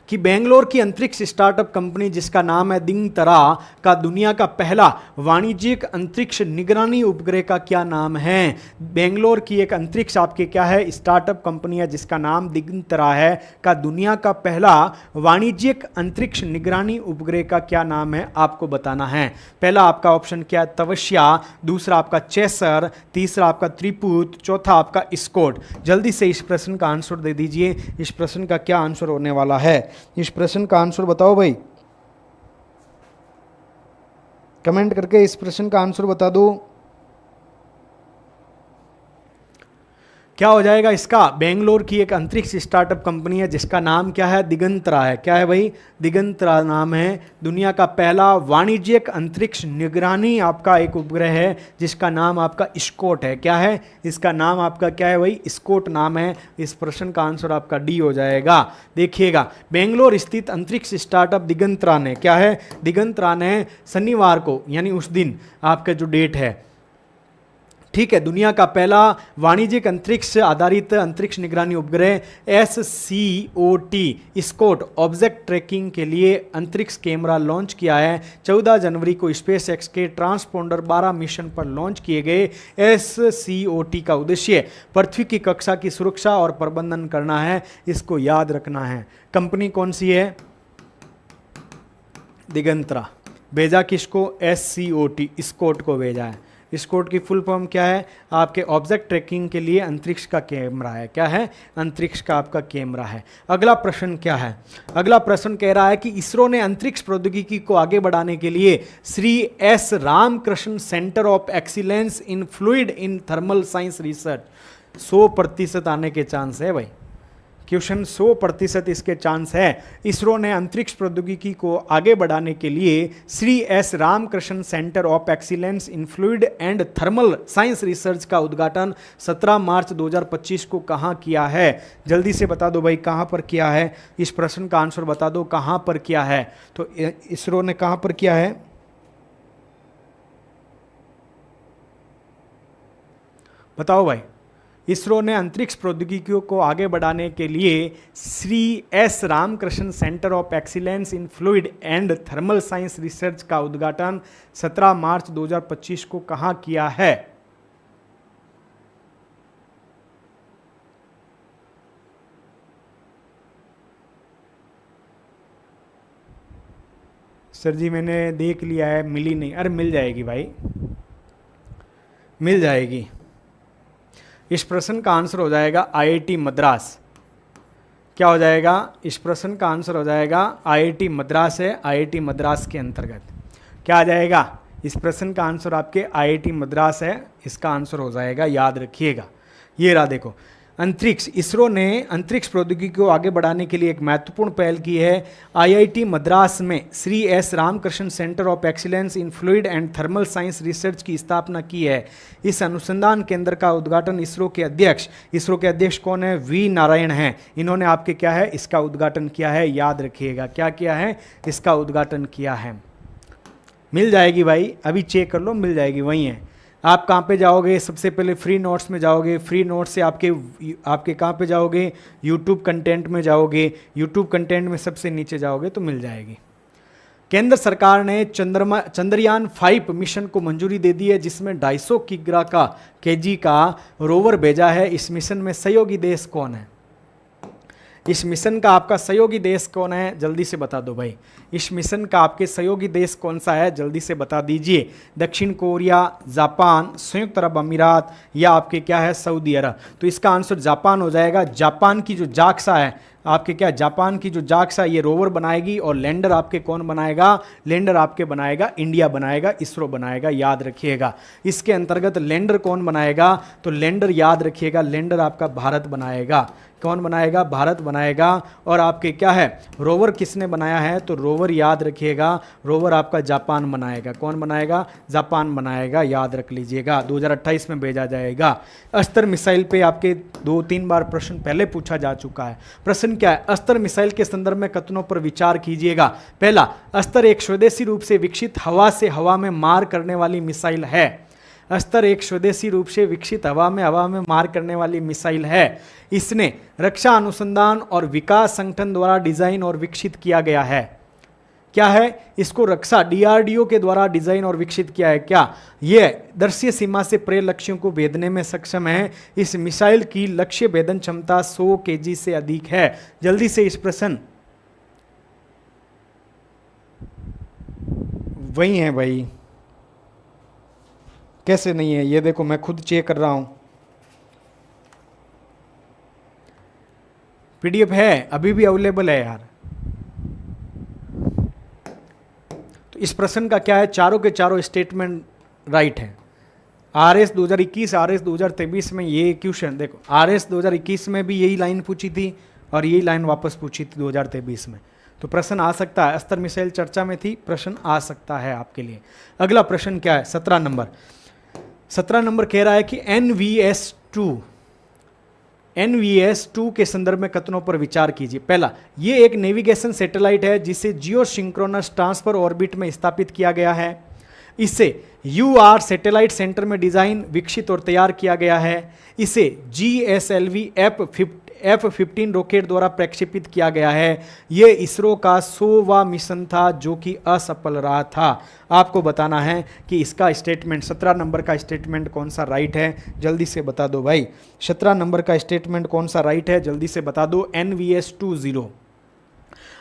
कि बेंगलोर की अंतरिक्ष स्टार्टअप कंपनी जिसका नाम है दिगंतरा का दुनिया का पहला वाणिज्यिक अंतरिक्ष निगरानी उपग्रह का क्या नाम है। बेंगलोर की एक अंतरिक्ष आपके क्या है, स्टार्टअप कंपनी है जिसका नाम दिगंतरा है, का दुनिया का पहला वाणिज्यिक अंतरिक्ष निगरानी उपग्रह का क्या नाम है, आपको बताना है। पहला आपका ऑप्शन क्या है, तपस्या, दूसरा आपका चेसर, तीसरा आपका त्रिपुत, चौथा आपका स्कोट। जल्दी से इस प्रश्न का आंसर दे दीजिए, इस प्रश्न का क्या आंसर होने वाला है, इस प्रश्न का आंसर बताओ भाई, कमेंट करके इस प्रश्न का आंसर बता दो। क्या हो जाएगा इसका, बेंगलोर की एक अंतरिक्ष स्टार्टअप कंपनी है जिसका नाम क्या है, दिगंतरा है। क्या है भाई, दिगंतरा नाम है, दुनिया का पहला वाणिज्यिक अंतरिक्ष निगरानी आपका एक उपग्रह है जिसका नाम आपका स्कोट है। क्या है, इसका नाम आपका क्या है भाई, स्कोट नाम है। इस प्रश्न का आंसर आपका डी हो जाएगा। देखिएगा, बेंगलोर स्थित अंतरिक्ष स्टार्टअप दिगंतरा ने क्या है, दिगंतरा ने शनिवार को यानी उस दिन आपका जो डेट है, ठीक है, दुनिया का पहला वाणिज्यिक अंतरिक्ष आधारित अंतरिक्ष निगरानी उपग्रह SCOT स्कोट ऑब्जेक्ट ट्रैकिंग के लिए अंतरिक्ष कैमरा लॉन्च किया है। 14 जनवरी को स्पेस एक्स के ट्रांसपोंडर 12 मिशन पर लॉन्च किए गए SCOT का उद्देश्य पृथ्वी की कक्षा की सुरक्षा और प्रबंधन करना है, इसको याद रखना है। कंपनी कौन सी है, दिगंतरा। भेजा किसको, SCOT स्कोट को भेजा है। स्कोट की फुल फॉर्म क्या है, आपके ऑब्जेक्ट ट्रैकिंग के लिए अंतरिक्ष का कैमरा है। क्या है, अंतरिक्ष का आपका कैमरा है। अगला प्रश्न क्या है, अगला प्रश्न कह रहा है कि इसरो ने अंतरिक्ष प्रौद्योगिकी को आगे बढ़ाने के लिए Shri S Ramakrishna centre of excellence in fluid in thermal science research 100% आने के चांस है भाई, क्वेश्चन 100% इसके चांस है। इसरो ने अंतरिक्ष प्रौद्योगिकी को आगे बढ़ाने के लिए Shri S Ramakrishna centre of excellence in fluid and thermal science research का उद्घाटन 17 मार्च 2025 को कहाँ किया है। जल्दी से बता दो भाई, कहाँ पर किया है, इस प्रश्न का आंसर बता दो, कहाँ पर किया है। तो इसरो ने कहाँ पर किया है, बताओ भाई। इसरो ने अंतरिक्ष प्रौद्योगिकियों को आगे बढ़ाने के लिए Shri S Ramakrishna centre of excellence in fluid and thermal science research का उद्घाटन 17 मार्च 2025 को कहाँ किया है। सर जी मैंने देख लिया है, मिली नहीं। अरे मिल जाएगी भाई, मिल जाएगी। इस प्रश्न का आंसर हो जाएगा IIT मद्रास। क्या हो जाएगा, इस प्रश्न का आंसर हो जाएगा IIT मद्रास है। IIT मद्रास के अंतर्गत क्या आ जाएगा, इस प्रश्न का आंसर आपके IIT मद्रास है, इसका आंसर हो जाएगा, याद रखिएगा। ये रहा देखो, अंतरिक्ष, इसरो ने अंतरिक्ष प्रौद्योगिकी को आगे बढ़ाने के लिए एक महत्वपूर्ण पहल की है। आईआईटी मद्रास में Shri S Ramakrishna centre of excellence in fluid and thermal science research की स्थापना की है। इस अनुसंधान केंद्र का उद्घाटन इसरो के अध्यक्ष कौन है? वी नारायण हैं। इन्होंने आपके क्या है, इसका उद्घाटन किया है, याद रखिएगा। क्या किया है? इसका उद्घाटन किया है। मिल जाएगी भाई, अभी चेक कर लो, मिल जाएगी, वही है। आप कहाँ पे जाओगे? सबसे पहले फ्री नोट्स में जाओगे, फ्री नोट्स से आपके कहाँ पे जाओगे? यूट्यूब कंटेंट में जाओगे, यूट्यूब कंटेंट में सबसे नीचे जाओगे तो मिल जाएगी। केंद्र सरकार ने चंद्रयान 5 मिशन को मंजूरी दे दी है, जिसमें 250 केजी का रोवर भेजा है। इस मिशन में सहयोगी देश कौन है? इस मिशन का आपका सहयोगी देश कौन है? जल्दी से बता दो भाई। इस मिशन का आपके सहयोगी देश कौन सा है? जल्दी से बता दीजिए। दक्षिण कोरिया, जापान, संयुक्त अरब अमीरात या आपके क्या है, सऊदी अरब। तो इसका आंसर जापान हो जाएगा। जापान की जो जाक्सा है आपके क्या, जापान की जो जाक्सा ये रोवर बनाएगी, और लैंडर आपके कौन बनाएगा? लैंडर आपके बनाएगा इंडिया बनाएगा, इसरो बनाएगा, याद रखिएगा। इसके अंतर्गत लैंडर कौन बनाएगा? तो लैंडर याद रखिएगा, लैंडर आपका भारत बनाएगा। कौन बनाएगा? भारत बनाएगा। और आपके क्या है, रोवर किसने बनाया है? तो रोवर याद रखिएगा, रोवर आपका जापान बनाएगा। कौन बनाएगा? जापान बनाएगा, याद रख लीजिएगा। 2028 में भेजा जाएगा। अस्त्र मिसाइल पे आपके 2-3 बार प्रश्न पहले पूछा जा चुका है। प्रश्न क्या है? अस्त्र मिसाइल के संदर्भ में कथनों पर विचार कीजिएगा। पहला, अस्त्र एक स्वदेशी रूप से विकसित हवा से हवा में मार करने वाली मिसाइल है। अस्त्र एक स्वदेशी रूप से विकसित हवा में मार करने वाली मिसाइल है। इसने रक्षा अनुसंधान और विकास संगठन द्वारा डिजाइन और विकसित किया गया है। क्या है? इसको रक्षा डीआरडीओ के द्वारा डिजाइन और विकसित किया है। क्या ये दर्शीय सीमा से परे लक्ष्यों को भेदने में सक्षम है? इस मिसाइल की लक्ष्य भेदन क्षमता 100 केजी से अधिक है। जल्दी से इस प्रश्न, वही है भाई, कैसे नहीं है? ये देखो मैं खुद चेक कर रहा हूं, पीडीएफ है, अभी भी अवेलेबल है यार। तो इस प्रश्न का क्या है? चारों के चारों स्टेटमेंट राइट है। आरएस 2021, आरएस 2023 में ये क्वेश्चन देखो, आरएस 2021 में भी यही लाइन पूछी थी और यही लाइन वापस पूछी थी 2023 में। तो प्रश्न आ सकता है। अस्त्र मिसाइल चर्चा में थी, प्रश्न आ सकता है आपके लिए। अगला प्रश्न क्या है? 17 नंबर कह रहा है कि NVS-2 के संदर्भ में कथनों पर विचार कीजिए। पहला, ये एक नेविगेशन सैटेलाइट है जिसे जियो सिंक्रोनस ट्रांसफर ऑर्बिट में स्थापित किया गया है। इसे UR सैटेलाइट सेंटर में डिजाइन, विकसित और तैयार किया गया है। इसे GSLV F-15 रॉकेट द्वारा प्रक्षेपित किया गया है। यह इसरो का 100वां मिशन था जो कि असफल रहा था। आपको बताना है कि इसका स्टेटमेंट 17 नंबर का स्टेटमेंट कौन सा राइट है, जल्दी से बता दो भाई। 17 नंबर का स्टेटमेंट कौन सा राइट है, जल्दी से बता दो। NVS-20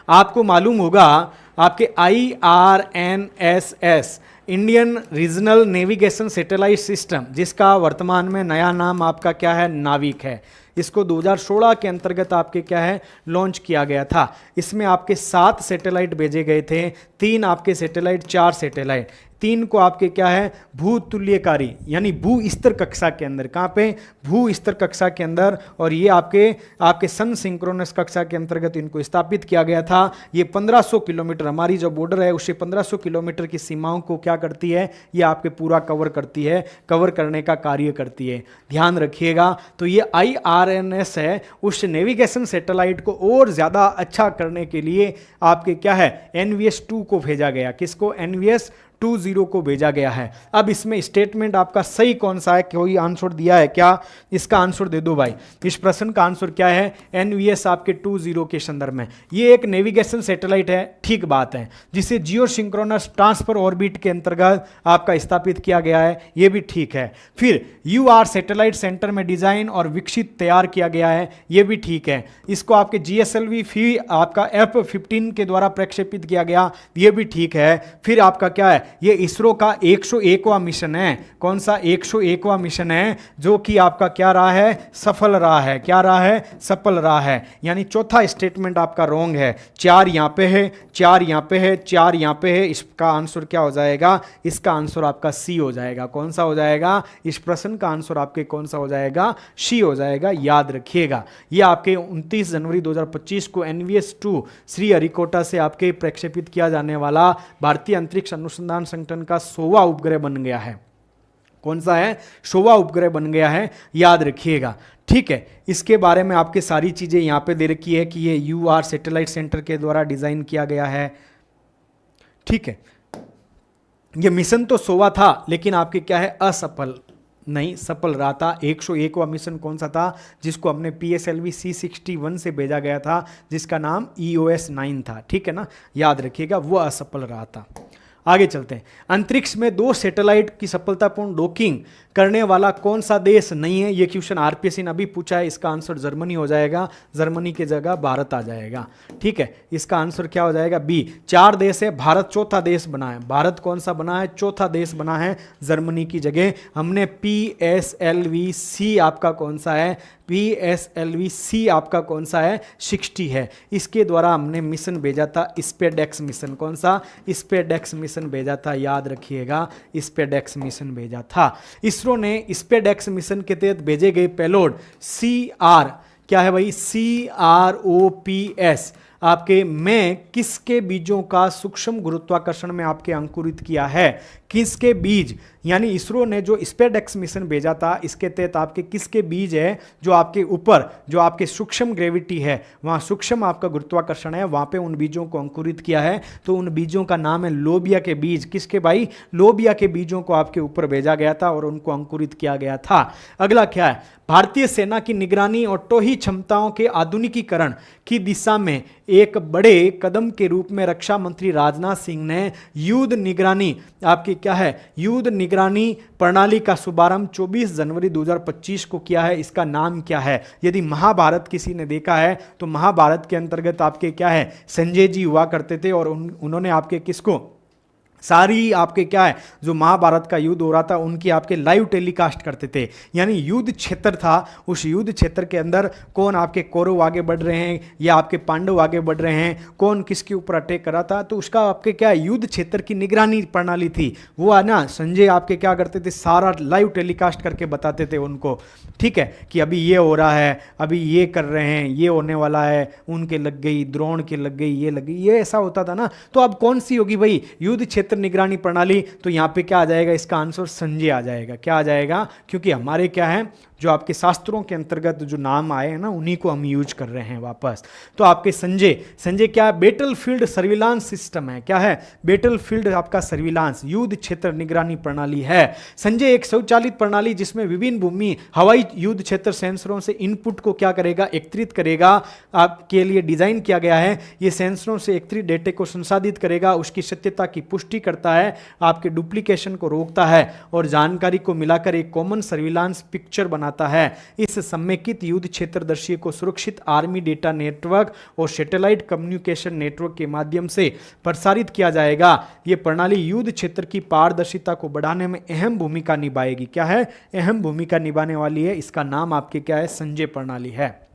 आपको मालूम होगा, आपके IRNSS Indian regional navigation satellite system, जिसका वर्तमान में नया नाम आपका क्या है? नाविक है। इसको 2016 के अंतर्गत आपके क्या है? लॉन्च किया गया था। इसमें आपके 7 सैटेलाइट भेजे गए थे, 3 आपके सैटेलाइट, 4 सैटेलाइट। 3 को आपके क्या है? भूतुल्यकारी यानी भू स्तर कक्षा के अंदर। कहाँ पे? भू स्तर कक्षा के अंदर। और ये आपके सन सिंक्रोनस कक्षा के अंतर्गत इनको स्थापित किया गया था। ये 1500 किलोमीटर, हमारी जो बॉर्डर है उससे 1500 किलोमीटर की सीमाओं को क्या करती है? ये आपके पूरा कवर करती है, कवर करने का कार्य करती है। ध्यान रखिएगा। तो ये IRNS है, उस नेविगेशन सैटेलाइट को और ज़्यादा अच्छा करने के लिए आपके क्या है? NVS-2 को भेजा गया। किसको? NVS-20 को भेजा गया है। अब इसमें स्टेटमेंट आपका सही कौन सा है? कोई आंसर दिया है क्या? इसका आंसर दे दो भाई। इस प्रश्न का आंसर क्या है? NVS आपके 20 के संदर्भ में ये एक नेविगेशन सैटेलाइट है, ठीक बात है, जिसे जियो सिंक्रोनस ट्रांसफर ऑर्बिट के अंतर्गत आपका स्थापित किया गया है, ये भी ठीक है। फिर UR सैटेलाइट सेंटर में डिजाइन और विकसित तैयार किया गया है, ये भी ठीक है। इसको आपके GSLV आपका F-15 के द्वारा प्रक्षेपित किया गया, ये भी ठीक है। फिर आपका क्या है? ये इसरो का 101वां मिशन है। कौन सा 101वां मिशन है जो कि आपका क्या रहा है, सफल रहा है। क्या रहा है, सफल रहा है। यानी चौथा स्टेटमेंट आपका रॉन्ग है। 4 यहां पे है, 4 यहां पे है, 4 यहां पे है। इसका आंसर क्या हो जाएगा, इसका आंसर आपका सी हो जाएगा। कौन सा हो जाएगा, इस प्रश्न का आंसर आपके कौन सा हो जाएगा, सी हो जाएगा। याद रखिएगा, ये आपके 29 जनवरी 2025 को NVS-2 श्रीहरिकोटा से आपके प्रक्षेपित किया जाने वाला भारतीय अंतरिक्ष अनुसंधान संगठन का 100वां उपग्रह बन गया है। कौन सा है, 100वां उपग्रह बन गया है, याद रखिएगा। ठीक है, इसके बारे में आपके सारी चीजें यहां पे दे रखी है कि ये UR सैटेलाइट सेंटर के द्वारा डिजाइन किया गया है। ठीक है, ये मिशन तो 100वां था लेकिन आपके क्या है, असफल नहीं, सफल रहा था। 101वां मिशन कौन सा था, जिसको हमने PSLV C61 से भेजा गया था, जिसका नाम EOS-9 था। ठीक है ना, याद रखिएगा, वो असफल रहा था। आगे चलते हैं। अंतरिक्ष में 2 सैटेलाइट की सफलतापूर्ण डॉकिंग करने वाला कौन सा देश नहीं है, ये क्वेश्चन RPSC ने अभी पूछा है। इसका आंसर जर्मनी हो जाएगा, जर्मनी की जगह भारत आ जाएगा। ठीक है, इसका आंसर क्या हो जाएगा, बी। 4 देश है, भारत चौथा देश बना है। भारत कौन सा बना है, चौथा देश बना है, जर्मनी की जगह। हमने PSLV-C आपका कौन सा है, PSLV-C आपका कौन सा है, 60 है। इसके द्वारा हमने मिशन भेजा था, स्पेडेक्स मिशन। कौन सा, स्पेडेक्स मिशन भेजा था, याद रखिएगा, स्पेडेक्स मिशन भेजा था। इसरो ने स्पेडेक्स मिशन के तहत भेजे गए पेलोड CR, क्या है भाई, CROPS आपके में किसके बीजों का सूक्ष्म गुरुत्वाकर्षण में आपके अंकुरित किया है। किसके बीज, यानी इसरो ने जो स्पेडेक्स मिशन भेजा था, इसके तहत आपके किसके बीज है जो आपके ऊपर, जो आपके सूक्ष्म ग्रेविटी है, वहां सूक्ष्म आपका गुरुत्वाकर्षण है, वहां पे उन बीजों को अंकुरित किया है। तो उन बीजों का नाम है लोबिया के बीज। किसके भाई, लोबिया के बीजों को आपके ऊपर भेजा गया था और उनको अंकुरित किया गया था। अगला क्या है, भारतीय सेना की निगरानी और टोही क्षमताओं के आधुनिकीकरण की दिशा में एक बड़े कदम के रूप में रक्षा मंत्री राजनाथ सिंह ने युद्ध निगरानी आपकी क्या है, युद्ध निगरानी प्रणाली का शुभारंभ 24 जनवरी 2025 को किया है। इसका नाम क्या है। यदि महाभारत किसी ने देखा है तो महाभारत के अंतर्गत आपके क्या है, संजय जी हुआ करते थे और उन्होंने आपके किसको, सारी आपके क्या है, जो महाभारत का युद्ध हो रहा था उनकी आपके लाइव टेलीकास्ट करते थे। यानी युद्ध क्षेत्र था, उस युद्ध क्षेत्र के अंदर कौन आपके कौरव आगे बढ़ रहे हैं या आपके पांडव आगे बढ़ रहे हैं, कौन किसके ऊपर अटैक कर रहा था, तो उसका आपके क्या युद्ध क्षेत्र की निगरानी प्रणाली थी। वो है ना, संजय आपके क्या करते थे, सारा लाइव टेलीकास्ट करके बताते थे उनको। ठीक है, कि अभी ये हो रहा है, अभी ये कर रहे हैं, ये होने वाला है, उनके लग गई, द्रोण के लग गई, ये लग गई, ये ऐसा होता था ना। तो अब कौन सी होगी भाई, युद्ध क्षेत्र निगरानी प्रणाली। तो यहां पे क्या आ जाएगा, इसका आंसर संजय आ जाएगा। क्या आ जाएगा, क्योंकि हमारे क्या है, जो आपके शास्त्रों के अंतर्गत जो नाम आए हैं ना, उन्हीं को हम यूज कर रहे हैं वापस। तो आपके संजय, संजय क्या है, बैटलफील्ड सर्विलांस सिस्टम है। क्या है, बैटलफील्ड आपका सर्विलांस, युद्ध क्षेत्र निगरानी प्रणाली है। संजय एक स्वचालित प्रणाली जिसमें विभिन्न भूमि हवाई युद्ध क्षेत्र सेंसरों से इनपुट को क्या करेगा, एकत्रित करेगा, आपके लिए डिजाइन किया गया है। ये सेंसरों से एकत्रित डेटे को संसाधित करेगा, उसकी सत्यता की पुष्टि करता है, आपके डुप्लीकेशन को रोकता है और जानकारी को मिलाकर एक कॉमन सर्विलांस पिक्चर बनाता है। इस समेकित युद्ध क्षेत्रदर्शी को सुरक्षित आर्मी डेटा नेटवर्क और सैटेलाइट कम्युनिकेशन नेटवर्क के माध्यम से प्रसारित किया जाएगा। यह प्रणाली युद्ध क्षेत्र की पारदर्शिता को बढ़ाने में अहम भूमिका निभाएगी। क्या है, अहम भूमिका निभाने वाली है। इसका नाम आपके क्या है, संजय प्रणाली है।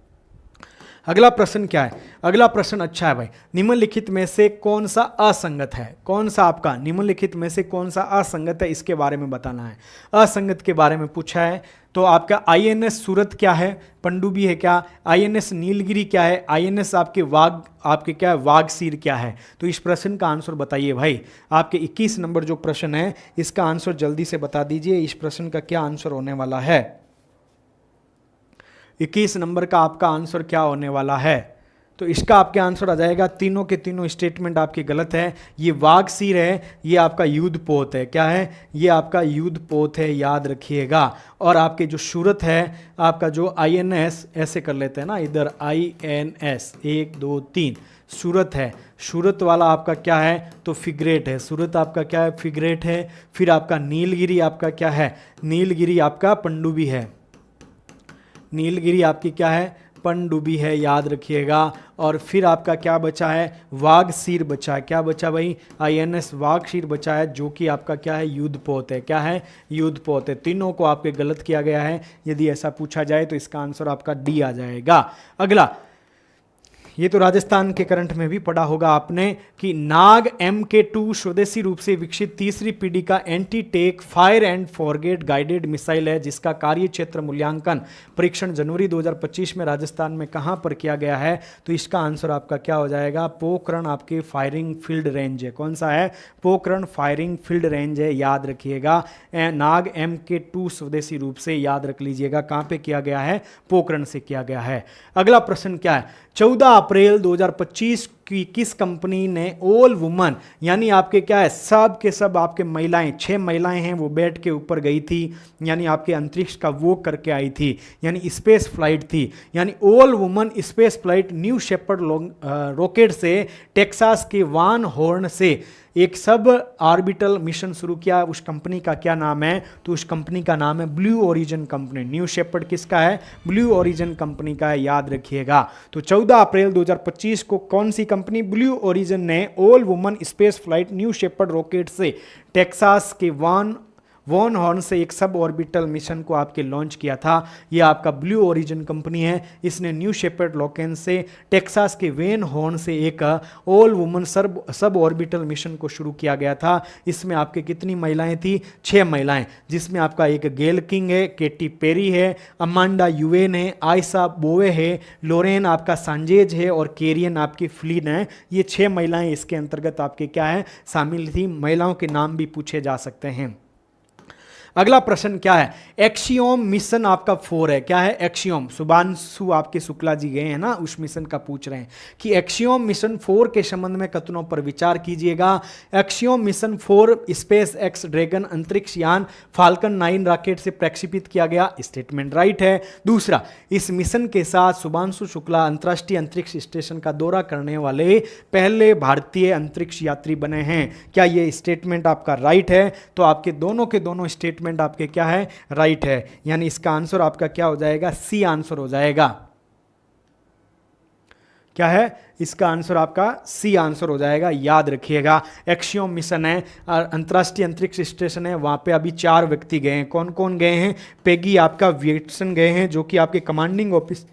अगला प्रश्न क्या है, अगला प्रश्न अच्छा है भाई, निम्नलिखित में से कौन सा असंगत है। कौन सा आपका, निम्नलिखित में से कौन सा असंगत है, इसके बारे में बताना है। असंगत के बारे में पूछा है तो आपका INS सूरत क्या है, पनडुब्बी है क्या, INS नीलगिरी क्या है, INS आपके वाघ, आपके क्या है, वाघसीर क्या है। तो इस प्रश्न का आंसर बताइए भाई। आपके 21 नंबर जो प्रश्न है इसका आंसर जल्दी से बता दीजिए। इस प्रश्न का क्या आंसर होने वाला है, 21 नंबर का आपका आंसर क्या होने वाला है। तो इसका आपके आंसर आ जाएगा, तीनों के तीनों स्टेटमेंट आपके गलत है। ये वाघसीर है, ये आपका युद्ध पोत है। क्या है, ये आपका युद्ध पोत है, याद रखिएगा। और आपके जो सूरत है, आपका जो INS, ऐसे कर लेते हैं ना, इधर INS 1 2 3 सूरत है। सूरत वाला आपका क्या है, तो फिगरेट है। सूरत आपका क्या है, फिगरेट है। फिर आपका नीलगिरी आपका क्या है, नीलगिरी आपका पनडुब्बी है। नीलगिरी आपकी क्या है, पनडुब्बी है, याद रखिएगा। और फिर आपका क्या बचा है, वागशीर बचा है। क्या बचा भाई, INS वागशीर बचा है, जो कि आपका क्या है, युद्धपोत है। क्या है, युद्धपोत है। तीनों को आपके गलत किया गया है। यदि ऐसा पूछा जाए तो इसका आंसर आपका डी आ जाएगा। अगला, ये तो राजस्थान के करंट में भी पढ़ा होगा आपने कि नाग MK2 स्वदेशी रूप से विकसित तीसरी पीढ़ी का anti tank fire and forget guided missile है, जिसका कार्य क्षेत्र मूल्यांकन परीक्षण जनवरी 2025 में राजस्थान में कहां पर किया गया है। तो इसका आंसर आपका क्या हो जाएगा, पोखरण आपके फायरिंग फील्ड रेंज है। कौन सा है, पोखरण फायरिंग फील्ड रेंज है, याद रखिएगा। नाग MK2 स्वदेशी रूप से, याद रख लीजिएगा, कहां पे किया गया है, पोखरण से किया गया है। अगला प्रश्न क्या है, 14 अप्रैल 2025 की किस कंपनी ने ऑल वुमन, यानी आपके क्या है, सब के सब आपके महिलाएं, 6 महिलाएं हैं, वो बैठ के ऊपर गई थी, यानी आपके अंतरिक्ष का वो करके आई थी, यानी स्पेस फ्लाइट थी, यानी all woman space flight New Shepard rocket से टेक्सास के वान हॉर्न से एक सब ऑर्बिटल मिशन शुरू किया। उस कंपनी का क्या नाम है, तो उस कंपनी का नाम है blue origin company. New Shepard किसका है, ब्लू ओरिजिन कंपनी का है, याद रखिएगा। तो 14 अप्रैल 2025 को कौन सी कंपनी, ब्लू ओरिजिन ने all woman space flight New Shepard rocket से टेक्सास के वॉन हॉर्न से एक सब ऑर्बिटल मिशन को आपके लॉन्च किया था। यह आपका ब्लू ओरिजिन कंपनी है। इसने न्यू शेपर्ड रॉकेट से टेक्सास के वेन हॉर्न से एक all woman sub orbital mission को शुरू किया गया था। इसमें आपके कितनी महिलाएं थी, 6 महिलाएं, जिसमें आपका एक गेल किंग है, केटी पेरी है, अमांडा यूएन है, आयसा बोवे है, लोरेन आपका सांजेज है और केरियन आपकी फ्लिन है। ये 6 महिलाएं इसके अंतर्गत आपके क्या है, शामिल थी। महिलाओं के नाम भी पूछे जा सकते हैं। अगला प्रश्न क्या है, एक्सियोम मिशन आपका 4 है। क्या है, एक्सियोम, शुभांशु आपके शुक्ला जी गए हैं ना, उस मिशन का पूछ रहे हैं कि एक्सियोम मिशन 4 के संबंध में कथनों पर विचार कीजिएगा। Axiom mission 4 space x dragon अंतरिक्ष यान फाल्कन 9 रॉकेट से प्रक्षेपित किया गया, स्टेटमेंट राइट है। दूसरा, इस मिशन के साथ शुभांशु शुक्ला अंतर्राष्ट्रीय अंतरिक्ष स्टेशन का दौरा करने वाले पहले भारतीय अंतरिक्ष यात्री बने हैं। क्या ये स्टेटमेंट आपका राइट है, तो आपके दोनों के दोनों स्टेटमेंट आपके क्या है, राइट है, यानी इसका आंसर आपका क्या हो जाएगा, सी आंसर हो जाएगा। क्या है, इसका आंसर आपका सी आंसर हो जाएगा, याद रखिएगा। एक्सियोम मिशन है, अंतर्राष्ट्रीय अंतरिक्ष स्टेशन है, वहां पे अभी 4 व्यक्ति गए हैं। कौन कौन गए हैं, पेगी आपका वियटसन गए हैं, जो कि आपके कमांडिंग ऑफिस,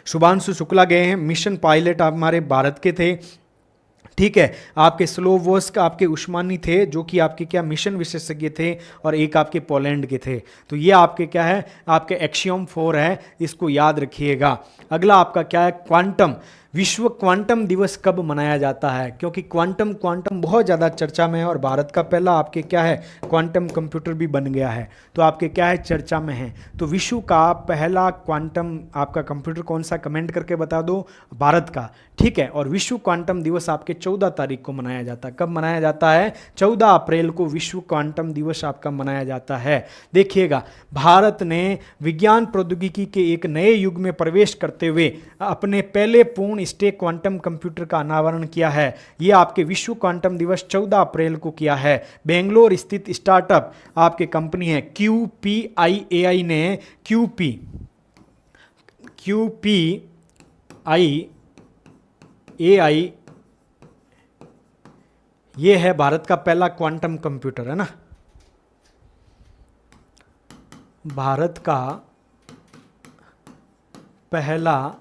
शुभांशु शुक्ला गए हैं, मिशन पायलट आप हमारे भारत के थे, ठीक है। आपके स्लोवोस्क आपके उस्मानी थे, जो कि आपके क्या मिशन विशेषज्ञ थे, और एक आपके पोलैंड के थे। तो ये आपके क्या है, आपके एक्सियोम 4 है, इसको याद रखिएगा। अगला आपका क्या है, क्वांटम। विश्व क्वांटम दिवस कब मनाया जाता है, क्योंकि क्वांटम बहुत ज़्यादा चर्चा में है और भारत का पहला आपके क्या है, क्वांटम कंप्यूटर भी बन गया है, तो आपके क्या है, चर्चा में है। तो विश्व का पहला क्वांटम आपका कंप्यूटर कौन सा, कमेंट करके बता दो, भारत का, ठीक है। और विश्व क्वांटम दिवस आपके 14 तारीख को मनाया जाता है। कब मनाया जाता है, 14 अप्रैल को विश्व क्वांटम दिवस आपका मनाया जाता है। देखिएगा, भारत ने विज्ञान प्रौद्योगिकी के एक नए युग में प्रवेश करते हुए अपने पहले पूर्ण स्टैक क्वांटम कंप्यूटर का अनावरण किया है। यह आपके विश्व क्वांटम दिवस 14 अप्रैल को किया है। बेंगलोर स्थित स्टार्टअप आपके कंपनी है QPIAI ने QPIAI, ये है भारत का पहला क्वांटम कंप्यूटर, है ना, भारत का पहला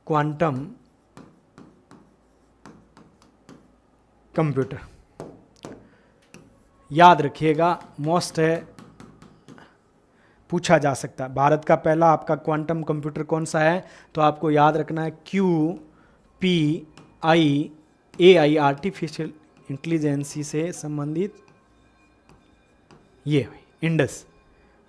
क्वांटम कंप्यूटर, याद रखिएगा, मोस्ट है, पूछा जा सकता है। भारत का पहला आपका क्वांटम कंप्यूटर कौन सा है, तो आपको याद रखना है QPIAI, आर्टिफिशियल इंटेलिजेंसी से संबंधित, ये इंडस,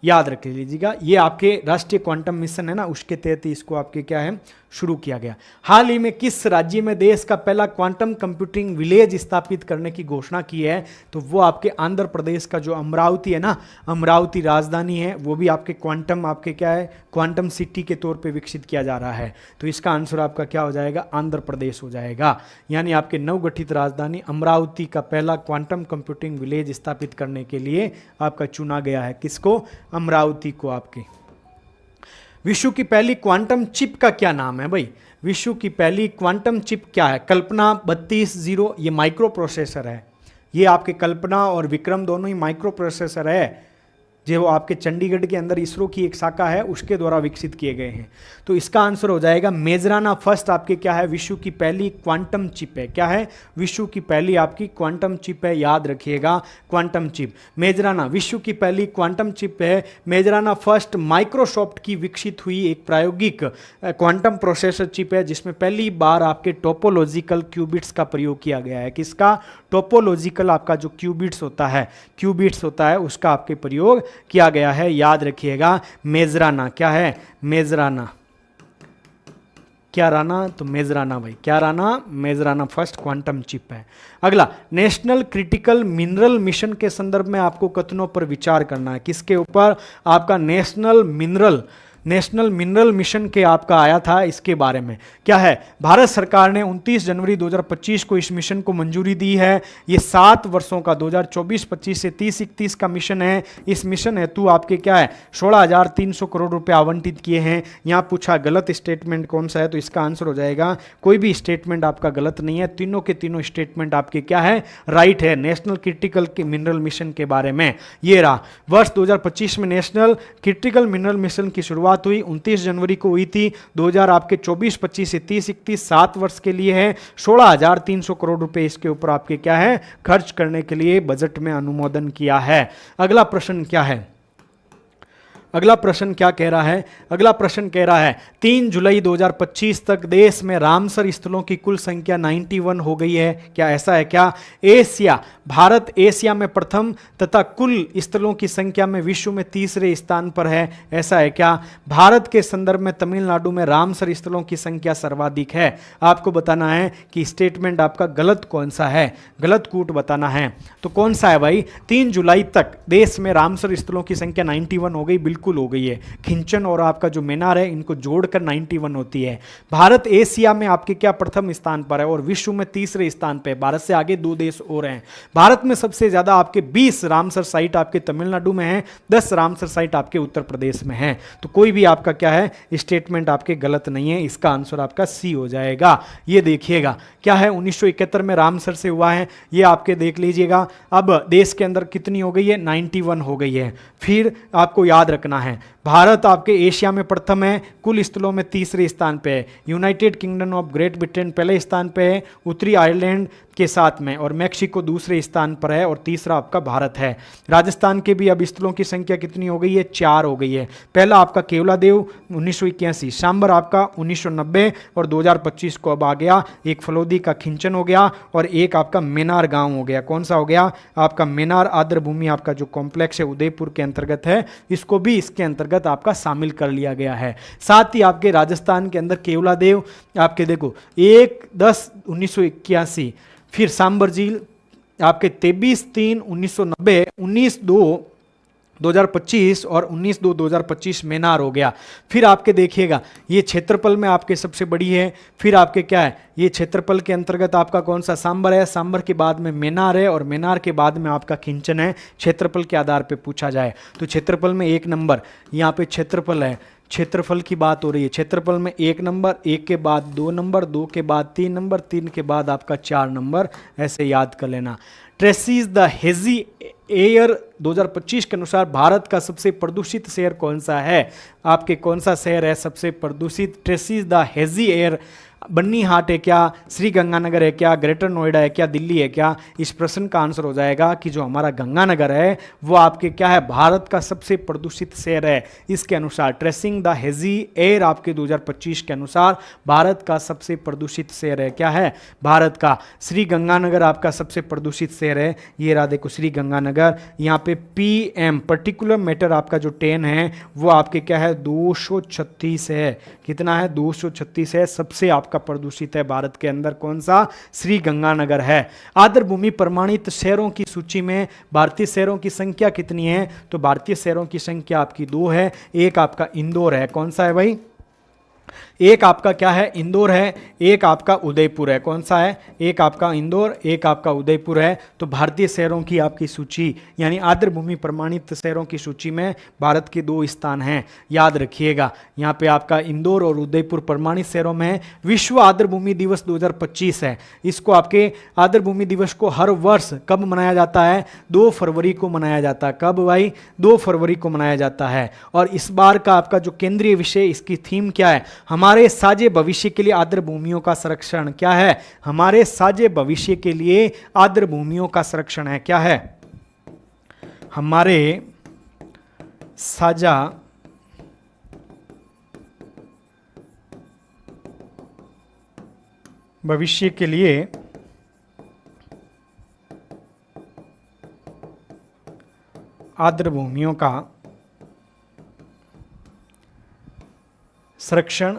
याद रख लीजिएगा। ये आपके राष्ट्रीय क्वांटम मिशन है ना, उसके तहत इसको आपके क्या है, शुरू किया गया। हाल ही में किस राज्य में देश का पहला क्वांटम कंप्यूटिंग विलेज स्थापित करने की घोषणा की है, तो वो आपके आंध्र प्रदेश का जो अमरावती है ना, अमरावती राजधानी है, वो भी आपके क्वांटम आपके क्या है, क्वांटम सिटी के तौर पे विकसित किया जा रहा है। तो इसका आंसर आपका क्या हो जाएगा, आंध्र प्रदेश हो जाएगा। यानी आपके नवगठित राजधानी अमरावती का पहला क्वांटम कंप्यूटिंग विलेज स्थापित करने के लिए आपका चुना गया है, किसको, अमरावती को आपके। विश्व की पहली क्वांटम चिप का क्या नाम है भाई? विश्व की पहली क्वांटम चिप क्या है? कल्पना 3210, ये माइक्रो प्रोसेसर है। ये आपके कल्पना और विक्रम दोनों ही माइक्रो प्रोसेसर है, जो आपके चंडीगढ़ के अंदर इसरो की एक शाखा है उसके द्वारा विकसित किए गए हैं। तो इसका आंसर हो जाएगा मेजराना फर्स्ट आपके क्या है? विश्व की पहली क्वांटम चिप है। क्या है? विश्व की पहली आपकी क्वांटम चिप है, याद रखिएगा, क्वांटम चिप मेजराना विश्व की पहली क्वांटम चिप है। मेजराना फर्स्ट माइक्रोसॉफ्ट की विकसित हुई एक प्रायोगिक क्वांटम प्रोसेसर चिप है, जिसमें पहली बार आपके टोपोलॉजिकल क्यूबिट्स का प्रयोग किया गया है। किसका? टोपोलॉजिकल आपका जो क्यूबिट्स होता है उसका आपके प्रयोग किया गया है, याद रखिएगा। मेजराना क्या है? मेजराना, क्या राना? तो मेजराना भाई, क्या Rana? Majorana first quantum chip है। अगला, नेशनल क्रिटिकल मिनरल मिशन के संदर्भ में आपको कथनों पर विचार करना है। किसके ऊपर? आपका नेशनल मिनरल मिशन के आपका आया था, इसके बारे में क्या है? भारत सरकार ने 29 जनवरी 2025 को इस मिशन को मंजूरी दी है। ये 7 वर्षों का 2024-25 से 30-31 का मिशन है। इस मिशन हेतु आपके क्या है? 16,300 करोड़ रुपए आवंटित किए हैं। यहाँ पूछा गलत स्टेटमेंट कौन सा है, तो इसका आंसर हो जाएगा कोई भी स्टेटमेंट आपका गलत नहीं है, तीनों के तीनों स्टेटमेंट आपके क्या है? राइट है। नेशनल क्रिटिकल के मिनरल मिशन के बारे में ये रहा। वर्ष 2025 में नेशनल क्रिटिकल मिनरल मिशन की शुरुआत हुई, 29 जनवरी को हुई थी। 2000 आपके 24-25 से 30-31 7 वर्ष के लिए है। 16,300 करोड़ रुपए इसके ऊपर आपके क्या है? खर्च करने के लिए बजट में अनुमोदन किया है। अगला प्रश्न क्या है? अगला प्रश्न क्या कह रहा है? अगला प्रश्न कह रहा है 3 जुलाई 2025 तक देश में रामसर स्थलों की कुल संख्या 91 हो गई है। क्या ऐसा है क्या? भारत एशिया में प्रथम तथा कुल स्थलों की संख्या में विश्व में तीसरे स्थान पर है। ऐसा है क्या? भारत के संदर्भ में तमिलनाडु में रामसर स्थलों की संख्या सर्वाधिक है। आपको बताना है कि स्टेटमेंट आपका गलत कौन सा है, गलत कूट बताना है। तो कौन सा है भाई? 3 जुलाई तक देश में रामसर स्थलों की संख्या 91 हो गई, बिल्कुल हो गई है। खिंचन और आपका जो मीनार है इनको जोड़कर 91 होती है। भारत एशिया में आपके क्या प्रथम स्थान पर है और विश्व में तीसरे स्थान पे। भारत से आगे 2 देश और हैं। भारत में सबसे ज्यादा आपके 20 रामसर साइट आपके तमिलनाडु में है, 10 रामसर साइट आपके उत्तर प्रदेश में है। तो कोई भी आपका क्या है? स्टेटमेंट आपके गलत नहीं है। इसका आंसर आपका सी हो जाएगा। ये देखिएगा क्या है? 1971 में रामसर से हुआ है, ये आपके देख लीजिएगा। अब देश के अंदर कितनी हो गई है? 91 हो गई है। फिर आपको याद रखना है भारत आपके एशिया में प्रथम है, कुल स्थलों में तीसरे स्थान पे है। United kingdom of great Britain पहले स्थान पे है, उत्तरी आयरलैंड के साथ में, और मैक्सिको दूसरे स्थान पर है, और तीसरा आपका भारत है। राजस्थान के भी अब स्थलों की संख्या कितनी हो गई है? 4 हो गई है। पहला आपका केवलादेव 1981, सांबर आपका 1990, और 2025 को अब आ गया एक फलोदी का खिंचन हो गया, और एक आपका मेनार गांव हो गया। कौन सा हो गया? आपका मेनार आर्द्र भूमि आपका जो कॉम्प्लेक्स है उदयपुर के अंतर्गत है, इसको भी इसके अंतर्गत आपका शामिल कर लिया गया है। साथ ही आपके राजस्थान के अंदर केवलादेव आपके देखो 1/10/1981, फिर सांबर झील आपके 23/3/1990, 19/2/2025 और 19/2/2025 मेनार हो गया। फिर आपके देखिएगा ये क्षेत्रफल में आपके सबसे बड़ी है। फिर आपके क्या है? ये क्षेत्रफल के अंतर्गत आपका कौन सा? सांबर है। सांबर के बाद में मेनार है, और मेनार के बाद में आपका खिंचन है। क्षेत्रफल के आधार पे पूछा जाए तो क्षेत्रफल में 1 नंबर यहाँ पे क्षेत्रफल है। क्षेत्रफल की बात हो रही है। क्षेत्रफल में 1 नंबर, 1 के बाद 2 नंबर, 2 के बाद 3 नंबर, 3 के बाद आपका 4 नंबर, ऐसे याद कर लेना। ट्रेसिस द हेजी एयर 2025 के अनुसार भारत का सबसे प्रदूषित शहर कौन सा है? आपके कौन सा शहर है सबसे प्रदूषित? ट्रेसिस द हेजी एयर बन्नी हाट है क्या? श्री गंगानगर है क्या? ग्रेटर नोएडा है क्या? दिल्ली है क्या? इस प्रश्न का आंसर हो जाएगा कि जो हमारा गंगानगर है वो आपके क्या है? भारत का सबसे प्रदूषित शहर है। इसके अनुसार ट्रेसिंग द हेजी एयर आपके 2025 के अनुसार भारत का सबसे प्रदूषित शहर है। क्या है? भारत का श्री गंगानगर आपका सबसे प्रदूषित शहर है। ये रहा देखो श्री गंगानगर। यहाँ पे PM पर्टिकुलर मैटर आपका जो 10 है वो आपके क्या है? 236 है। कितना है? 236 है। सबसे आपका प्रदूषित है भारत के अंदर कौन सा? श्री गंगानगर है। आर्द्र भूमि प्रमाणित शहरों की सूची में भारतीय शहरों की संख्या कितनी है? तो भारतीय शहरों की संख्या आपकी 2 है। एक आपका इंदौर है। कौन सा है भाई? एक आपका क्या है, इंदौर है, एक आपका उदयपुर है। कौन सा है, एक आपका इंदौर, एक आपका उदयपुर है। तो भारतीय शहरों की आपकी सूची यानी आर्द्र भूमि प्रमाणित शहरों की सूची में भारत के 2 स्थान हैं, याद रखिएगा। यहाँ पे आपका इंदौर और उदयपुर प्रमाणित शहरों में। विश्व आर्द्र भूमि दिवस 2025 है। इसको आपके आर्द्र भूमि दिवस को हर वर्ष कब मनाया जाता है, 2 फरवरी को मनाया जाता है। कब भाई, 2 फरवरी को मनाया जाता है। और इस बार का आपका जो केंद्रीय विषय, इसकी थीम क्या है, हमारे साझे भविष्य के लिए आर्द्र भूमियों का संरक्षण। क्या है, हमारे साझे भविष्य के लिए आर्द्र भूमियों का संरक्षण है। क्या है, हमारे साझा भविष्य के लिए आर्द्र भूमियों का संरक्षण।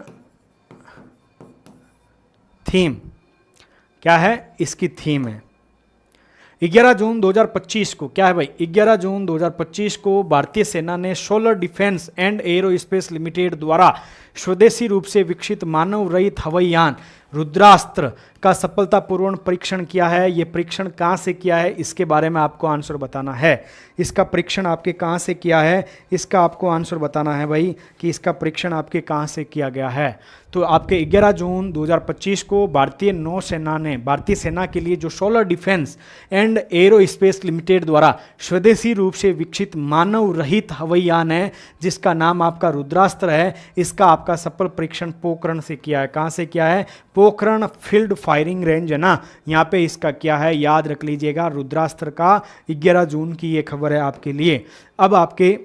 थीम क्या है, इसकी थीम है 11 जून 2025 को। क्या है भाई, 11 जून 2025 को भारतीय सेना ने solar defence and aerospace limited द्वारा स्वदेशी रूप से विकसित मानव रहित हवाई यान रुद्रास्त्र का सफलतापूर्वक परीक्षण किया है। यह परीक्षण कहाँ से किया है, इसके बारे में आपको आंसर बताना है। इसका परीक्षण आपके कहाँ से किया है, इसका आपको आंसर बताना है भाई कि इसका परीक्षण आपके कहाँ से किया गया है। तो आपके 11 जून 2025 को भारतीय नौसेना ने भारतीय सेना के लिए जो solar defence and aerospace limited द्वारा स्वदेशी रूप से विकसित मानव रहित हवाई यान है, जिसका नाम आपका रुद्रास्त्र है, इसका आपका सफल परीक्षण पोखरण से किया है। कहाँ से किया है, पोखरण फील्ड फायरिंग रेंज है ना, यहाँ पे इसका क्या है, याद रख लीजिएगा। रुद्रास्त्र का 11 जून की ये खबर है आपके लिए। अब आपके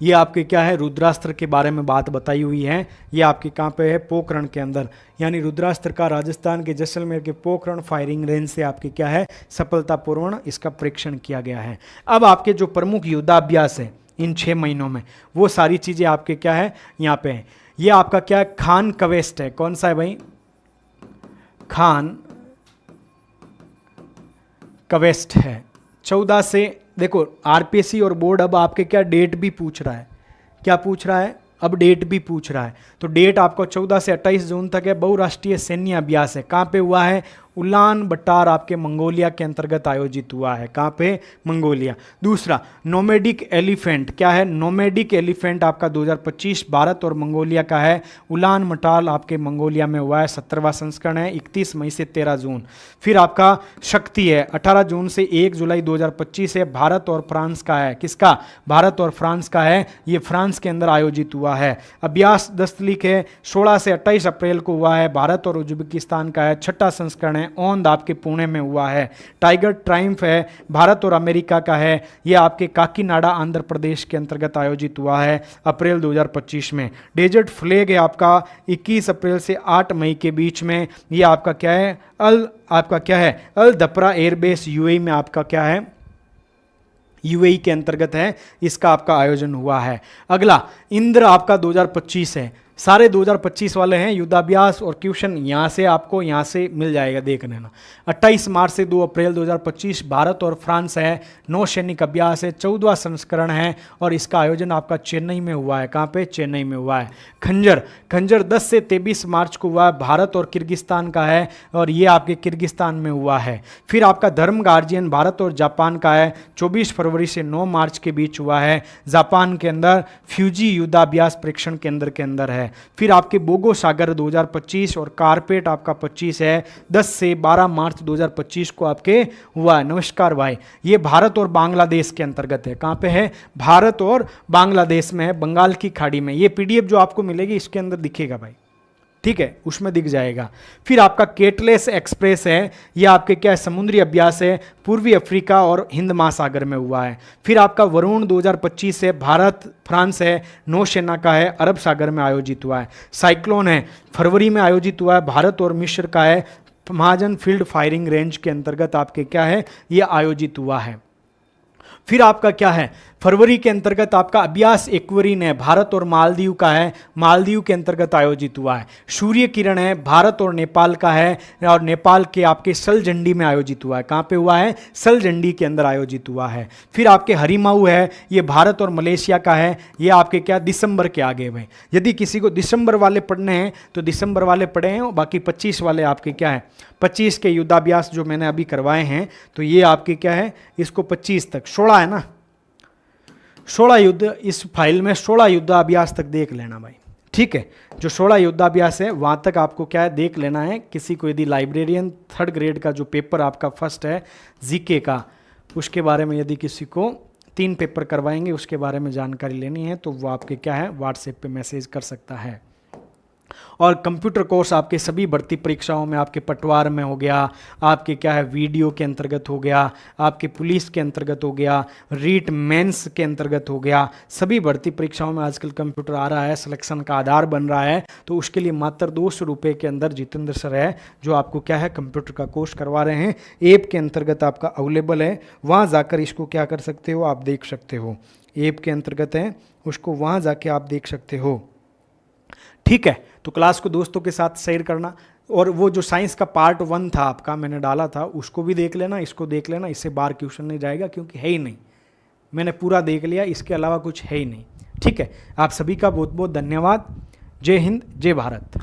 ये आपके क्या है, रुद्रास्त्र के बारे में बात बताई हुई है। ये आपके कहाँ पे है, पोखरण के अंदर, यानी रुद्रास्त्र का राजस्थान के जैसलमेर के पोखरण फायरिंग रेंज से आपके क्या है, सफलतापूर्वक इसका परीक्षण किया गया है। अब आपके जो प्रमुख युद्धाभ्यास है इन 6 महीनों में, वो सारी चीज़ें आपके क्या है, यहाँ पे है। ये आपका क्या है, खान क्वेस्ट है। कौन सा है भाई, खान क्वेस्ट है। 14 से देखो आरपीसी और बोर्ड अब आपके क्या डेट भी पूछ रहा है, क्या पूछ रहा है, अब डेट भी पूछ रहा है। तो डेट आपको 14 से 28 जून तक है। बहुराष्ट्रीय सैन्य अभ्यास है, कहाँ पे हुआ है, उलान बटार आपके मंगोलिया के अंतर्गत आयोजित हुआ है। कहाँ पे, मंगोलिया। दूसरा नोमेडिक एलिफेंट, क्या है, नोमेडिक एलिफेंट आपका 2025 भारत और मंगोलिया का है। उलान बटार आपके मंगोलिया में हुआ है, 17वां संस्करण है, 31 मई से 13 जून। फिर आपका शक्ति है, 18 जून से 1 जुलाई 2025 है, भारत और फ्रांस का है। किसका, भारत और फ्रांस का है, ये फ्रांस के अंदर आयोजित हुआ है। अभ्यास दस्तलिक है, 16 से 28 अप्रैल को हुआ है, भारत और उज्बेकिस्तान का है, 6ठा संस्करण है, ओंद आपके पुणे में हुआ है। टाइगर ट्रायम्फ है, भारत और अमेरिका का है, यह आपके काकीनाडा आंध्र प्रदेश के अंतर्गत आयोजित हुआ है अप्रैल 2025 में। डेजर्ट फ्लैग है आपका 21 अप्रैल से 8 मई के बीच में, यह आपका क्या है, आपका क्या है, अल दपरा एयरबेस यूएई में आपका क्या है, यूएई के अंतर्गत है, इसका आपका आयोजन हुआ है। अगला इंद्र आपका 2025 है, सारे 2025 वाले हैं। युद्धाभ्यास और क्वेश्चन यहाँ से आपको यहाँ से मिल जाएगा, देख लेना। 28 मार्च से 2 अप्रैल 2025 भारत और फ्रांस है, नौसैनिक अभ्यास है, 14वां संस्करण है और इसका आयोजन आपका चेन्नई में हुआ है। कहाँ पे, चेन्नई में हुआ है। खंजर 10 से 23 मार्च को हुआ है, भारत और किर्गिस्तान का है और ये आपके किर्गिस्तान में हुआ है। फिर आपका धर्म गार्जियन भारत और जापान का है, 24 फरवरी से 9 मार्च के बीच हुआ है, जापान के अंदर फ्यूजी युद्धाभ्यास परीक्षण केंद्र के अंदर है। फिर आपके बोगो सागर 2025 और कारपेट आपका 25 है, 10 से 12 मार्च 2025 को आपके हुआ है। नमस्कार भाई, ये भारत और बांग्लादेश के अंतर्गत है। कहाँ पे है, भारत और बांग्लादेश में है, बंगाल की खाड़ी में। ये पीडीएफ जो आपको मिलेगी इसके अंदर दिखेगा भाई, ठीक है, उसमें दिख जाएगा। फिर आपका केटलेस एक्सप्रेस है, यह आपके क्या है, समुद्री अभ्यास है, पूर्वी अफ्रीका और हिंद महासागर में हुआ है। फिर आपका वरुण 2025 है, भारत फ्रांस है, नौसेना का है, अरब सागर में आयोजित हुआ है। साइक्लोन है, फरवरी में आयोजित हुआ है, भारत और मिस्र का है, महाजन फील्ड फायरिंग रेंज के अंतर्गत आपके क्या है, यह आयोजित हुआ है। फिर आपका क्या है, फरवरी के अंतर्गत आपका अभ्यास एक्वरीन है, भारत और मालदीव का है, मालदीव के अंतर्गत आयोजित हुआ है। सूर्य किरण है, भारत और नेपाल का है और नेपाल के आपके सलजंडी में आयोजित हुआ है। कहाँ पे हुआ है? सलजंडी के अंदर आयोजित हुआ है। फिर आपके हरिमाऊ है, ये भारत और मलेशिया का है, ये आपके क्या दिसंबर के आगे हुए। यदि किसी को दिसंबर वाले पढ़ने हैं तो दिसंबर वाले पढ़े हैं, और बाकी 25 वाले आपके क्या है, 25 के युद्धाभ्यास जो मैंने अभी करवाए हैं, तो ये आपके क्या है, इसको 25 तक 16 है ना, 16 युद्ध इस फाइल में 16 युद्धाभ्यास तक देख लेना भाई, ठीक है। जो 16 युद्धाभ्यास है वहाँ तक आपको क्या है देख लेना है। किसी को यदि लाइब्रेरियन 3rd ग्रेड का जो पेपर आपका फर्स्ट है जीके का, उसके बारे में यदि किसी को 3 पेपर करवाएंगे उसके बारे में जानकारी लेनी है तो वो आपके क्या है व्हाट्सएप पे मैसेज कर सकता है। और कंप्यूटर कोर्स आपके सभी भर्ती परीक्षाओं में, आपके पटवार में हो गया, आपके क्या है वीडियो के अंतर्गत हो गया, आपके पुलिस के अंतर्गत हो गया, रीट मेंस के अंतर्गत हो गया, सभी भर्ती परीक्षाओं में आजकल कंप्यूटर आ रहा है, सिलेक्शन का आधार बन रहा है। तो उसके लिए मात्र 200 रुपये के अंदर जितेंद्र सर है जो आपको क्या है कंप्यूटर का कोर्स करवा रहे हैं। ऐप के अंतर्गत आपका अवेलेबल है, वहाँ जाकर इसको क्या कर सकते हो, आप देख सकते हो। ऐप के अंतर्गत है, उसको वहाँ जाके आप देख सकते हो, ठीक है। तो क्लास को दोस्तों के साथ शेयर करना, और वो जो साइंस का पार्ट 1 था आपका मैंने डाला था उसको भी देख लेना, इसको देख लेना। इससे बार क्वेश्चन नहीं जाएगा क्योंकि है ही नहीं, मैंने पूरा देख लिया, इसके अलावा कुछ है ही नहीं, ठीक है। आप सभी का बहुत बहुत धन्यवाद। जय हिंद, जय भारत।